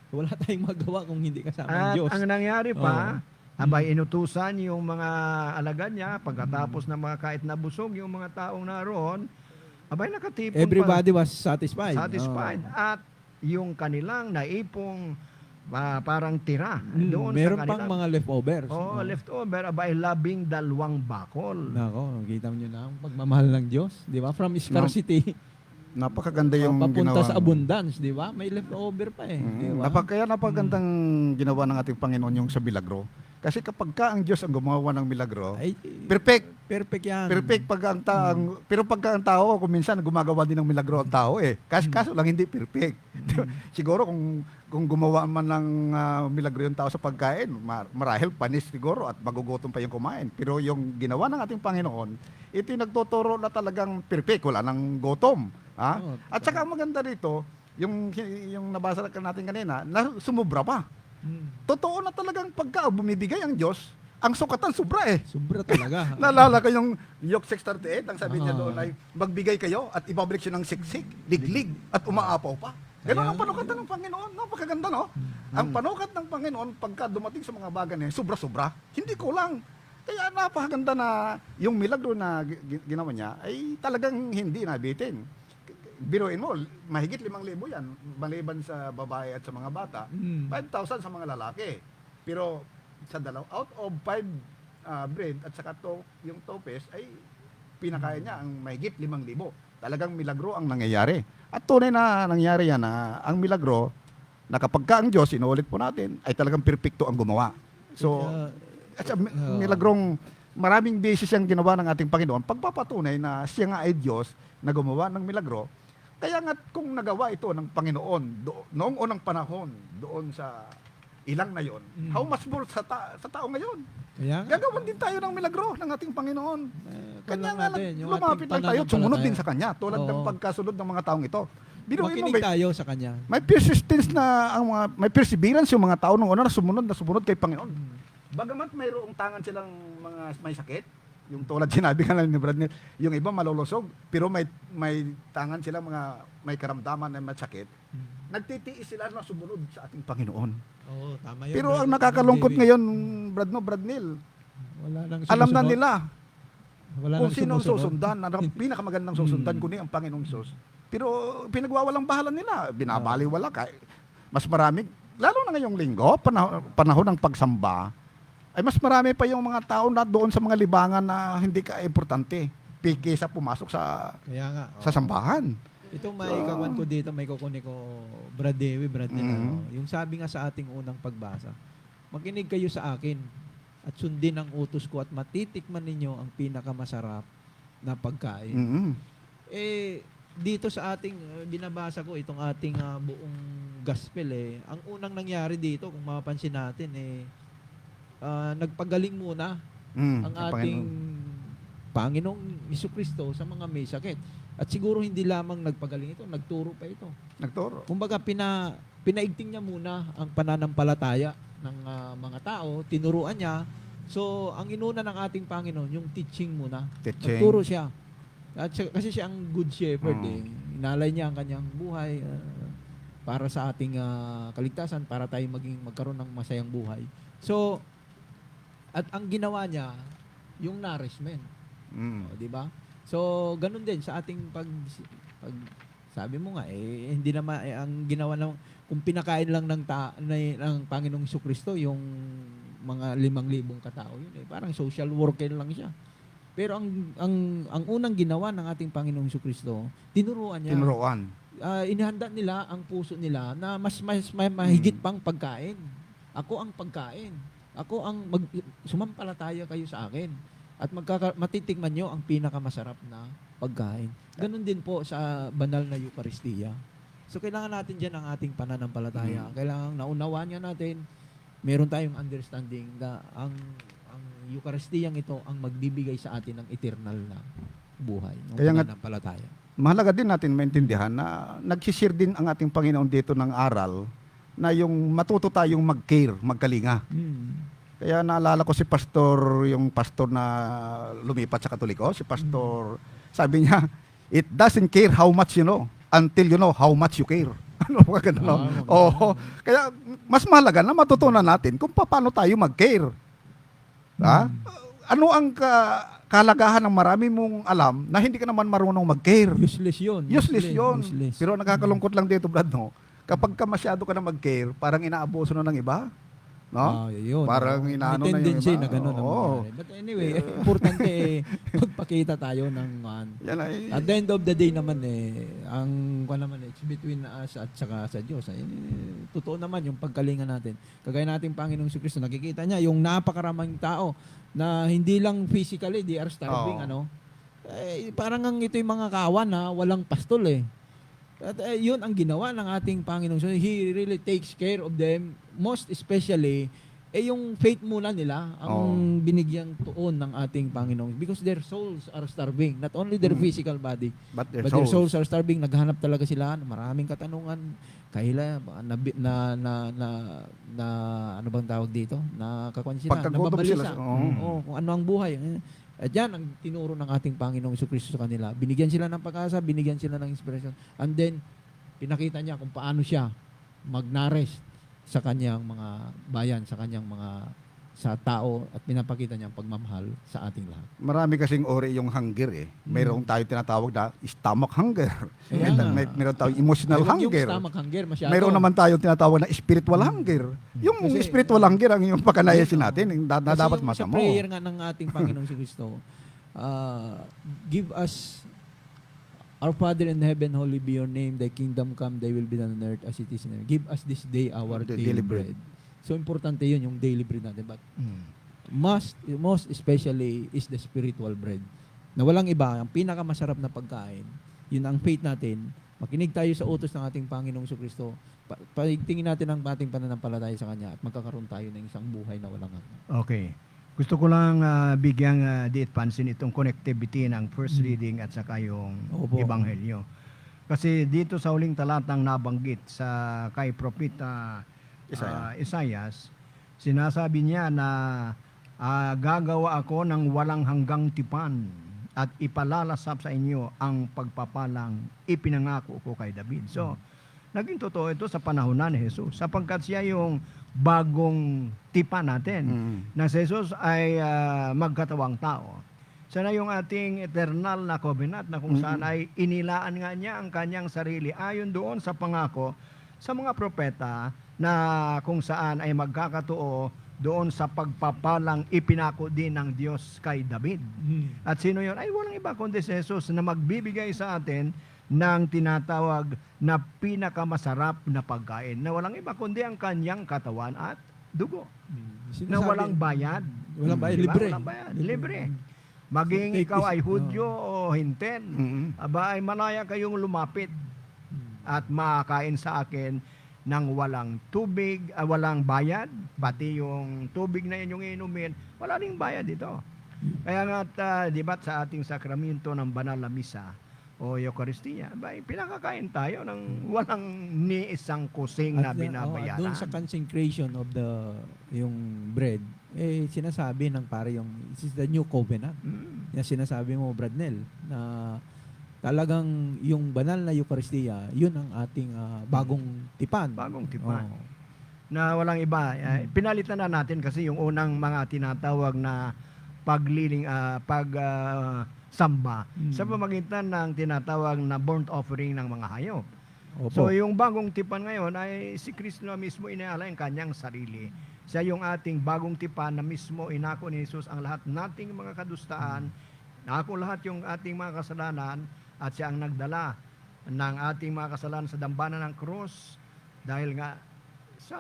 wala tayong magawa kung hindi kasama ang At Diyos. ang nangyari pa, abay inutusan yung mga alagad niya, pagkatapos na mga kahit nabusog yung mga taong naroon, abay nakatipon Everybody was satisfied. satisfied. At yung kanilang naipong parang tira doon Meron sa pang kanilang mga leftovers. leftover, abay 12 bakol. Nako, kita mo na ang pagmamahal ng Diyos, di ba? From scarcity, Napakaganda yung papunta ginawa. sa abundance, di ba? May leftover pa eh. Di ba? Kaya napagandang ginawa ng ating Panginoon yung sa milagro. Kasi kapag ang Diyos ang gumawa ng milagro, Ay, perfect. perfect yan. Perfect pero pagka ang tao, kung minsan gumagawa din ng milagro ang tao eh. Kaso lang hindi perfect. Siguro kung gumawa man ng milagro yung tao sa pagkain, marahil panis siguro at magugutom pa yung kumain. Pero yung ginawa ng ating Panginoon, ito yung nagtuturo na talagang perfect, wala nang gutom. Ha? Oo, At saka ang maganda rito, yung nabasa natin kanina, na sumubra pa. Totoo na talagang pagka bumibigay ang Diyos, ang sukatan sobra eh. Sobra talaga. Naalala ko yung Luke 6:38, ang sabi niya doon ay magbigay kayo at ibabalik siya ng siksik, liglig at umaapaw pa. Ganun ang panukatan ng Panginoon. Napakaganda, no? Ang panukat ng Panginoon pagka dumating sa mga bagay na sobra-sobra, hindi kulang. Kaya napakaganda na yung milagro na ginawa niya ay talagang hindi nabitin. Biruin mo, mahigit 5,000 yan, maliban sa babae at sa mga bata. 5,000 sa mga lalaki. Pero sa out of 5 bread at saka yung topes ay pinakain niya ang mahigit 5,000. Talagang milagro ang nangyayari. At tunay na nangyari yan na ang milagro na kapag ka ang Diyos, inuulit po natin, ay talagang perpekto ang gumawa. So, at sa milagrong maraming beses siyang ginawa ng ating Panginoon, pagpapatunay na siya nga ay Diyos na gumawa ng milagro. Kaya nga kung nagawa ito ng Panginoon noong unang panahon, doon sa ilang na yon, how much more sa tao ngayon? Kaya nga, Gagawin din tayo ng milagro ng ating Panginoon. Kanya kulang nga natin, yung lumapit ating lang tayo, sumunod din sa pananampalataya. Kanya, tulad ng Oo. pagkasunod ng mga taong ito. Biruin mo, Makinig tayo sa Kanya. may persistence na may perseverance yung mga tao nung una na sumunod kay Panginoon. Bagamat mayroong tangan silang mga may sakit, yung tulad sinabi nga lang ni Brad Neil, yung iba malulusog, pero may tangan silang mga may karamdaman na may sakit, nagtitiis sila na sumunod sa ating Panginoon. Oo, tama yun. Pero Brad- ang nakakalungkot Brad ngayon, Brad Neil, wala nang alam na sumusunod. nila Wala kung nang sino ang sumusunod. susundan, ang pinakamagandang susundan kundi ang Panginoong Diyos. Pero pinagwawalang bahala nila, binabaliwala mas marami, lalo na ngayong linggo, panahon ng pagsamba, ay mas marami pa yung mga tao na doon sa mga libangan na hindi ka importante kaysa pumasok sa Kaya nga. sa sambahan. Ito may kawan ko dito, may kukunin ko, Brad Dewi, Brad Neil, Mhm. ano, yung sabi nga sa ating unang pagbasa, makinig kayo sa akin at sundin ang utos ko at matitikman ninyo ang pinakamasarap na pagkain. Mhm. Dito sa ating, binabasa ko itong ating buong gospel ang unang nangyari dito, kung mapapansin natin, nagpagaling muna ang ating Panginoong Jesucristo sa mga may sakit. At siguro hindi lamang nagpagaling ito, nagturo pa ito. Nagturo. Kumbaga, pinaigting niya muna ang pananampalataya ng mga tao, tinuruan niya. So, ang inuna ng ating Panginoon, yung teaching muna. Teaching. Nagturo siya. At kasi siya ang good shepherd Inalay niya ang kanyang buhay para sa ating kaligtasan, para tayo magkaroon ng masayang buhay. So, at ang ginawa niya, yung nourishment. Mm. Di ba? So, ganun din sa ating pag sabi mo nga, hindi naman, ang ginawa ng, kung pinakain lang ng Panginoong Jesucristo, yung mga 5,000 katao, yun parang social worker lang siya. Pero ang unang ginawa ng ating Panginoong Jesucristo, tinuruan niya. Tinuruan. Inihanda nila ang puso nila na mas mahigit pang pagkain. Ako ang pagkain. Ako ang sumampalataya kayo sa akin. At matitikman nyo ang pinakamasarap na pagkain. Ganon din po sa banal na Eucharistia. So kailangan natin dyan ang ating pananampalataya. Kailangan naunawaan nga natin, meron tayong understanding na ang Eucharistiyang ito ang magbibigay sa atin ng eternal na buhay. Ng Kaya nga, pananampalataya. mahalaga din natin maintindihan na nagsishare din ang ating Panginoon dito ng aral na yung matuto tayong mag-care, magkalinga. Kaya naalala ko si pastor, yung pastor na lumipat sa Katoliko, si pastor, sabi niya, it doesn't care how much you know until you know how much you care. Ano ba ganun? No? Oo. Kaya mas mahalaga na matutunan natin kung paano tayo mag-care. Ano ang kalagahan ng marami mong alam na hindi ka naman marunong mag-care? Useless yun. Useless yun. Useless. Pero nakakalungkot lang dito, Brad, no? Kapag ka masyado ka na mag-care, parang inaabuso na ng iba. No? Yun. Parang inaano may na yung tendency iba. na gano'n. Oo. But anyway, importante magpakita tayo ng Yan ay, at the end of the day naman ang it's between us at saka sa Diyos. Totoo naman yung pagkalinga natin. Kagaya nating Panginoong Jesucristo, nakikita niya yung napakaraming tao na hindi lang physically, they are starving, Oo. parang ito yung mga kawan na walang pastol At yun ang ginawa ng ating Panginoong. So, He really takes care of them. Most especially, yung faith muna nila ang binigyang tuon ng ating Panginoon. Because their souls are starving. Not only their physical body, but but their souls are starving. Naghahanap talaga sila ng maraming katanungan. Kailan na ano bang tawag dito? Nakakuan sila, Pagkagutom sila. nababalisa. Kung ano ang buhay. At yan ang tinuro ng ating Panginoong Jesucristo sa kanila. Binigyan sila ng pag-asa, binigyan sila ng inspiration. And then, pinakita niya kung paano siya mag-nourish sa kanyang mga bayan, sa kanyang sa tao, at pinapakita niya ang pagmamahal sa ating lahat. Marami kasing ori yung hunger Mayroong tayo tinatawag na stomach hunger. Kaya nga. Meron tayong emotional Huwag yung hunger. stomach hunger masyado. Mayroon naman tayong tinatawag na spiritual hunger. Yung Kasi, spiritual hunger ang yung pagkanayasin natin, na Kasi dapat yung masamo. sa prayer nga ng ating Panginoong Kristo, give us Our Father in heaven, holy be your name. Thy kingdom come, thy will be done on earth as it is in heaven. Give us this day our The daily daily bread. bread. So, importante yun, yung daily bread natin. But Mm. most especially is the spiritual bread. Na walang iba, ang pinakamasarap na pagkain, yun ang faith natin. Makinig tayo sa utos ng ating Panginoong Kristo. Paigtingin natin ang ating pananampalataya sa Kanya at magkakaroon tayo ng isang buhay na walang hanggan. Okay. Gusto ko lang bigyang diit pansin itong connectivity ng first reading at saka yung Opo. Ebanghelyo. Kasi dito sa huling talatang nabanggit sa kay Propeta Isaias, sinasabi niya na gagawa ako ng walang hanggang tipan at ipalalasap sa inyo ang pagpapalang ipinangako ko kay David. So, naging totoo ito sa panahon na ni Jesus sapagkat siya yung bagong tipan natin na si Jesus ay magkatawang tao. Siya na yung ating eternal na covenant na kung saan ay inilaan nga niya ang kanyang sarili ayon doon sa pangako sa mga propeta na kung saan ay magkakatotoo doon sa pagpapalang ipinako din ng Diyos kay David. At sino yun? Ay walang iba kundi si Jesus na magbibigay sa atin ng tinatawag na pinakamasarap na pagkain na walang iba kundi ang kanyang katawan at dugo. Na walang bayad. Walang bayad, Diba? libre. Walang bayad, libre. Maging Take ikaw this- ay Hudyo o hinten, aba ay malaya kayong lumapit at makakain sa akin ng walang tubig, walang bayad, pati yung tubig na inyong inumin, wala ring bayad ito. Kaya nga, di ba sa ating sakramento ng banal na misa o Eucharistia, pinakakain tayo ng walang ni isang kusing na binabayaran. Doon sa consecration of yung bread, sinasabi ng pare yung, this is the new covenant. Yung sinasabi mo, Bradnel, na talagang yung banal na Eucharistia, yun ang ating bagong tipan. Bagong tipan. Oo. Na walang iba. Pinalitan na natin kasi yung unang mga tinatawag na samba sa pamamagitan ng tinatawag na burnt offering ng mga hayop. Opo. So yung bagong tipan ngayon ay si Kristo na mismo inaala ang kanyang sarili. Siya yung ating bagong tipan na mismo inako ni Jesus ang lahat nating mga kadustaan, nako lahat yung ating mga kasalanan at siya ang nagdala ng ating mga kasalanan sa dambana ng krus dahil nga sa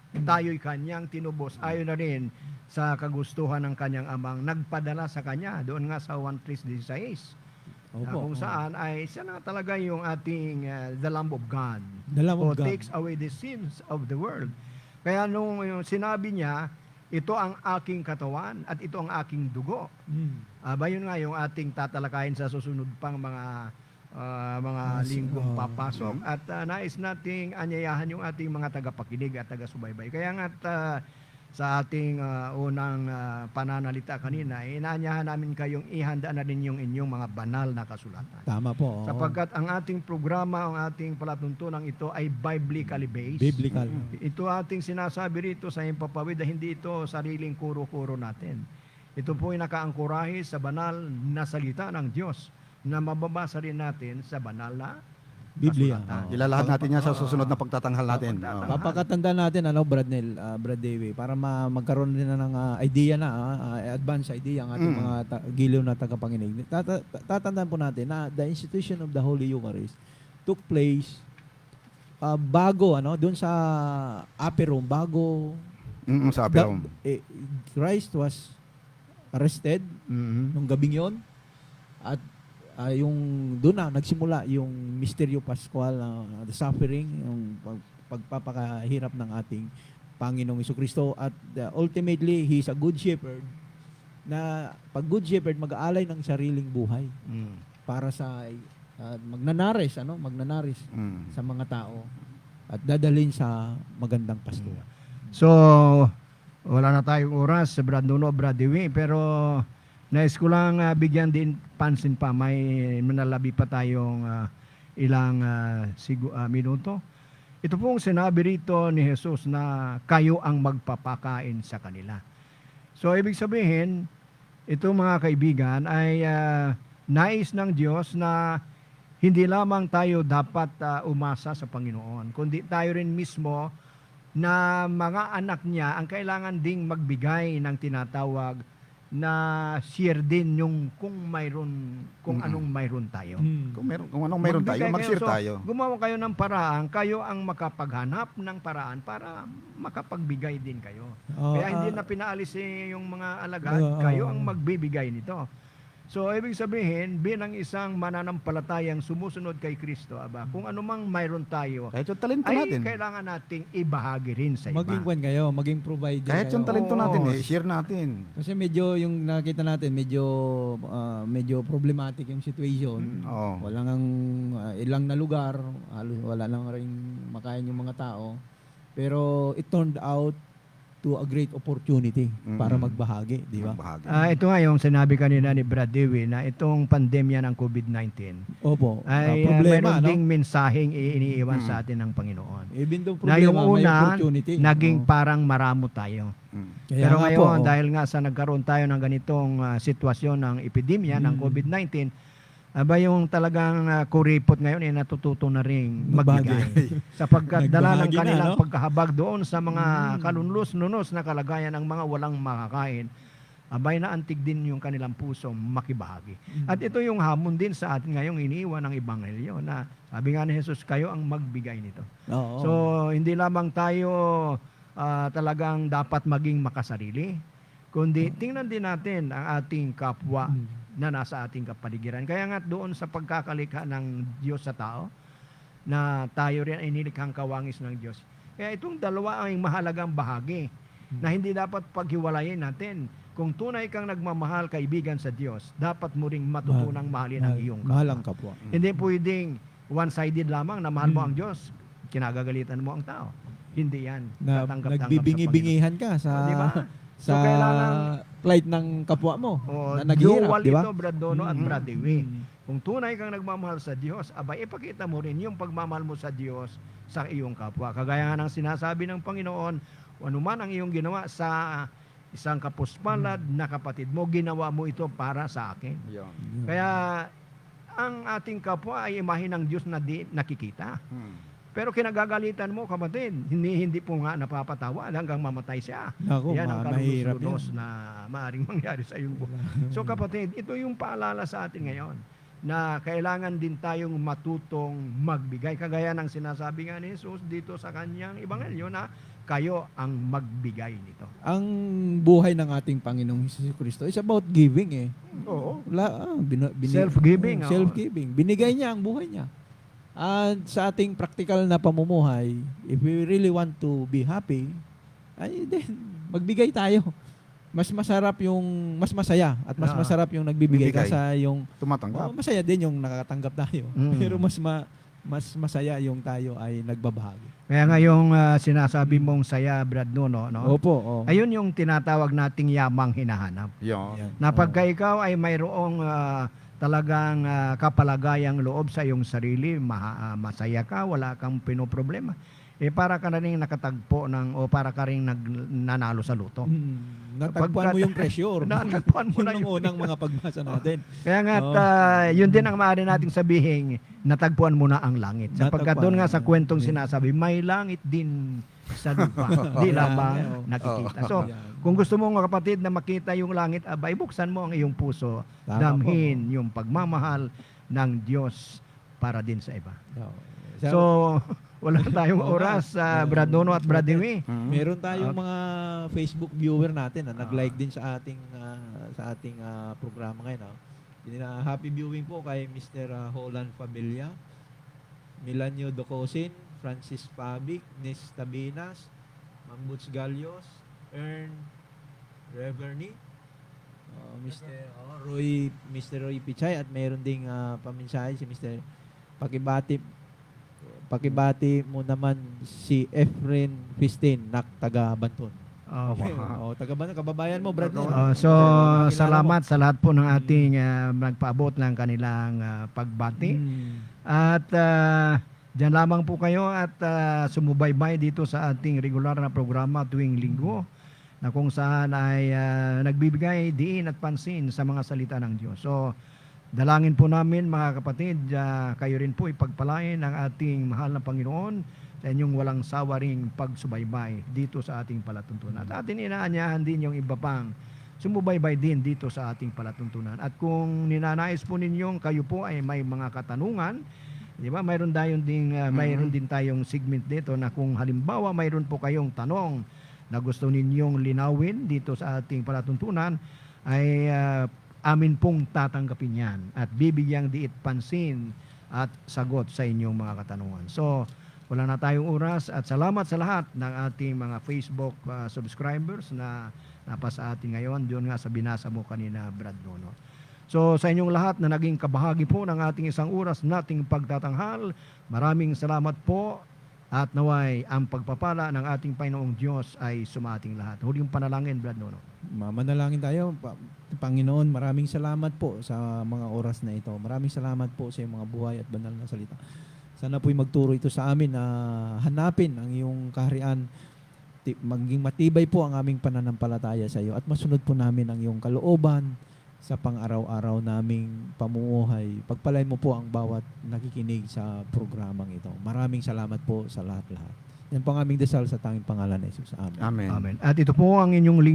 tayo'y kanyang tinubos ayon na rin sa kagustuhan ng kanyang amang nagpadala sa kanya doon nga sa 1:3:16 kung saan ay siya na talaga yung ating the Lamb of God The Lamb who of God. takes away the sins of the world. Kaya nung yung sinabi niya, ito ang aking katawan at ito ang aking dugo. Yun nga yung ating tatalakayin sa susunod pang mga linggong papasok. At nais nating anyayahan yung ating mga tagapakinig at taga-subaybay. Kaya nga sa ating unang pananalita kanina, inaanyahan namin kayong ihanda na rin yung inyong mga banal na kasulatan. Tama po. oo. Sapagkat ang ating programa, ang ating palatuntunan ito ay biblically based. Biblical. Ito ating sinasabi rito sa Himpapawid na hindi ito sariling kuro-kuro natin. Ito po ay nakaangkurahe sa banal na salita ng Diyos na mababasa rin natin sa banal na Biblia. kasulatan. Oo. Ilalahat natin yan sa susunod na pagtatanghal natin. Pagtatanghal. Papakatanda natin, Bradnel, Brad Dewi, para magkaroon din na ng idea na, advance idea ang ating mga giliw na tagapanginig. Tatandaan po natin na the institution of the Holy Eucharist took place bago, doon sa upper room, bago Sa apirong. Christ was arrested nung gabing yon at yung doon na nagsimula yung Misteryo Pascual, the suffering, yung pagpapakahirap ng ating Panginoong Jesucristo at ultimately He's a good shepherd na pag good shepherd mag-aalay ng sariling buhay para sa magnanaris sa mga tao at dadalhin sa magandang pasto. So, wala na tayong oras, Brad Nuno, Brad Dewi, pero nais ko lang bigyan din pansin pa, may manalabi pa tayong ilang minuto. Ito pong sinabi rito ni Jesus na kayo ang magpapakain sa kanila. So, ibig sabihin, ito mga kaibigan ay nais ng Diyos na hindi lamang tayo dapat umasa sa Panginoon, kundi tayo rin mismo na mga anak niya ang kailangan ding magbigay ng tinatawag na share din yung kung Mm-mm. anong mayroon tayo. Mm. Kung anong mayroon tayo, Magbigay mag-share kayo. So, tayo. Gumawa kayo ng paraan, kayo ang makapaghanap ng paraan para makapagbigay din kayo. Oh, Kaya hindi na ah, pinaalis yung mga alagad, Oo. kayo ang magbibigay nito. So, ibig sabihin, bilang isang mananampalatayang sumusunod kay Kristo, kung anumang mayroon tayo, Kahit yung talento ay natin. kailangan nating ibahagi rin sa iba. maging kwan kayo, maging provider Kahit yung kayo. talento Oo. natin, share natin. Kasi medyo yung nakita natin, medyo problematic yung situation. Oo. Wala ngang ilang na lugar, wala nang ring makain yung mga tao. Pero it turned out to a great opportunity para magbahagi, di ba? Magbahagi. Ito nga yung sinabi kanina ni Brad Dewey na itong pandemya ng COVID-19 Opo. ay problema, mayroon no? ding mensaheng iniiwan sa atin ng Panginoon. Even though Na yung problema, may una, opportunity. naging Oo. parang maramo tayo. Mm. Kaya Pero nga ngayon, po, oh. dahil nga sa nagkaroon tayo ng ganitong sitwasyon ng epidemya ng COVID-19, yung talagang kuripot ngayon ay natututo na ring magbigay. Sapagkat dala ng Nagbahagi na, kanilang no? pagkahabag doon sa mga kalunlos-nunos na kalagayan ng mga walang makakain, naantig din yung kanilang puso makibahagi. At ito yung hamon din sa atin ngayong iniiwan ng Ebanghelyo na sabi nga ni Jesus, kayo ang magbigay nito. Oo. So, hindi lamang tayo talagang dapat maging makasarili, kundi tingnan din natin ang ating kapwa na nasa ating kapaligiran. Kaya nga doon sa pagkakalikha ng Diyos sa tao, na tayo rin ay nilikhang kawangis ng Diyos. Kaya itong dalawa ang mahalagang bahagi na hindi dapat paghiwalayin natin. Kung tunay kang nagmamahal, kaibigan sa Diyos, dapat mo ring matutunang mahalin ang iyong kapwa. Mahal ang kapwa. Hindi pwedeng one-sided lamang na mahal mo ang Diyos, kinagagalitan mo ang tao. Hindi yan. Na, Katanggap-tanggap sa nagbibingi-bingihan ka sa Panginoon. Di ba? sa So, kailangan- plight ng kapwa mo O, na naghihirap, dual di ba? ito, Brad Dono at Brad Dewey. Mm. Kung tunay kang nagmamahal sa Diyos, ipakita mo rin yung pagmamahal mo sa Diyos sa iyong kapwa. Kagaya nga ng sinasabi ng Panginoon, anuman ang iyong ginawa sa isang kapuspalad na kapatid mo, ginawa mo ito para sa akin. Yun. Kaya ang ating kapwa ay imahe ng Diyos na di nakikita. Pero kinagagalitan mo, kapatid, hindi po nga napapatawa hanggang mamatay siya. Naku, Yan ang mahirap kalulus-lulos yan. na maaaring mangyari sa iyong buhay. So kapatid, ito yung paalala sa atin ngayon na kailangan din tayong matutong magbigay. Kagaya ng sinasabi nga ni Jesus dito sa kanyang ebanghelyo na kayo ang magbigay nito. Ang buhay ng ating Panginoong Hesus Kristo is about giving eh. Oo. Self-giving. Self-giving, oo. Self-giving. Binigay niya ang buhay niya. At sa ating practical na pamumuhay, if we really want to be happy, ay then magbigay tayo. Mas masaya at mas Ah. masarap yung nagbibigay Bibigay. kaysa yung Tumatanggap. masaya din yung nakakatanggap tayo. Mm. Pero mas masaya yung tayo ay nagbabahagi. Kaya nga yung sinasabi mong saya, Brad Nuno, no? Opo. Oh. Ayun yung tinatawag nating yamang hinahanap. Yun. Yan. Na pagka ikaw ay mayroong talagang kapalagayang loob sa iyong sarili, masaya ka, wala kang pinoproblema, para ka na rin nakatagpo o para ka rin nanalo sa luto. Natagpuan mo yung pressure. Natagpuan mo na yun ang yun. unang mga pagbasa natin. Kaya nga, Oo. yun din ang maaari nating sabihin, natagpuan mo na ang langit. Sapagkat Natagpuan doon nga mo sa na. kwentong sinasabi, may langit din sa lupa. Di Yan, lamang yan. nakikita. So, Yan. kung gusto mo mga kapatid na makita yung langit, buksan mo ang iyong puso. Tama Damhin yung pagmamahal ng Diyos para din sa iba. So, So, wala tayong Oo oras nga. sa Brad Nono at Brad Dewey. meron tayong mga Facebook viewer natin na Ah. nag-like din sa ating programa ngayon. Happy viewing po kay Mr. Holland Familia, Milanio Docosin, Francis Pabic, Nis Tabinas, Mambuts Galios, Ern Reverny, Mr. Roy Pichay, at mayroon ding paminsahe si Mr. Pakibati mo naman si Efren Fistin, taga Banton. Oh, wow. Taga Banton, kababayan mo, Brad. So, salamat sa lahat po ng ating nagpaabot ng kanilang pagbati. At dyan lamang po kayo at sumubaybay dito sa ating regular na programa tuwing linggo na kung saan ay nagbibigay diin at pansin sa mga salita ng Diyos. So, dalangin po namin mga kapatid, kayo rin po ipagpalain ang ating mahal na Panginoon sa inyong walang sawa ring pagsubaybay dito sa ating palatuntunan. At atin inaanyahan din yung iba pang sumubaybay din dito sa ating palatuntunan. At kung ninanais po ninyong kayo po ay may mga katanungan, di ba? Mayroon din tayong segment dito na kung halimbawa mayroon po kayong tanong na gusto ninyong linawin dito sa ating palatuntunan, ay amin pong tatanggapin yan at bibigyang diit pansin at sagot sa inyong mga katanungan. So, wala na tayong oras at salamat sa lahat ng ating mga Facebook subscribers na napasa atin ngayon. Doon nga sa binasa mo kanina, Brad Nono. So, sa inyong lahat na naging kabahagi po ng ating isang oras nating pagtatanghal, maraming salamat po at naway ang pagpapala ng ating Panginoong Diyos ay sumating lahat. Huling panalangin, Brad Nono. Manalangin tayo. Panginoon, maraming salamat po sa mga oras na ito. Maraming salamat po sa iyong mga buhay at banal na salita. Sana po'y magturo ito sa amin na hanapin ang iyong kaharian. Maging matibay po ang aming pananampalataya sa iyo at masunod po namin ang iyong kalooban sa pang-araw-araw naming pamumuhay. Pagpalain mo po ang bawat nakikinig sa programang ito. Maraming salamat po sa lahat-lahat. Yan po ang aming dasal sa tanging pangalan ni Jesus. Amen. Amen. Amen. At ito po ang inyong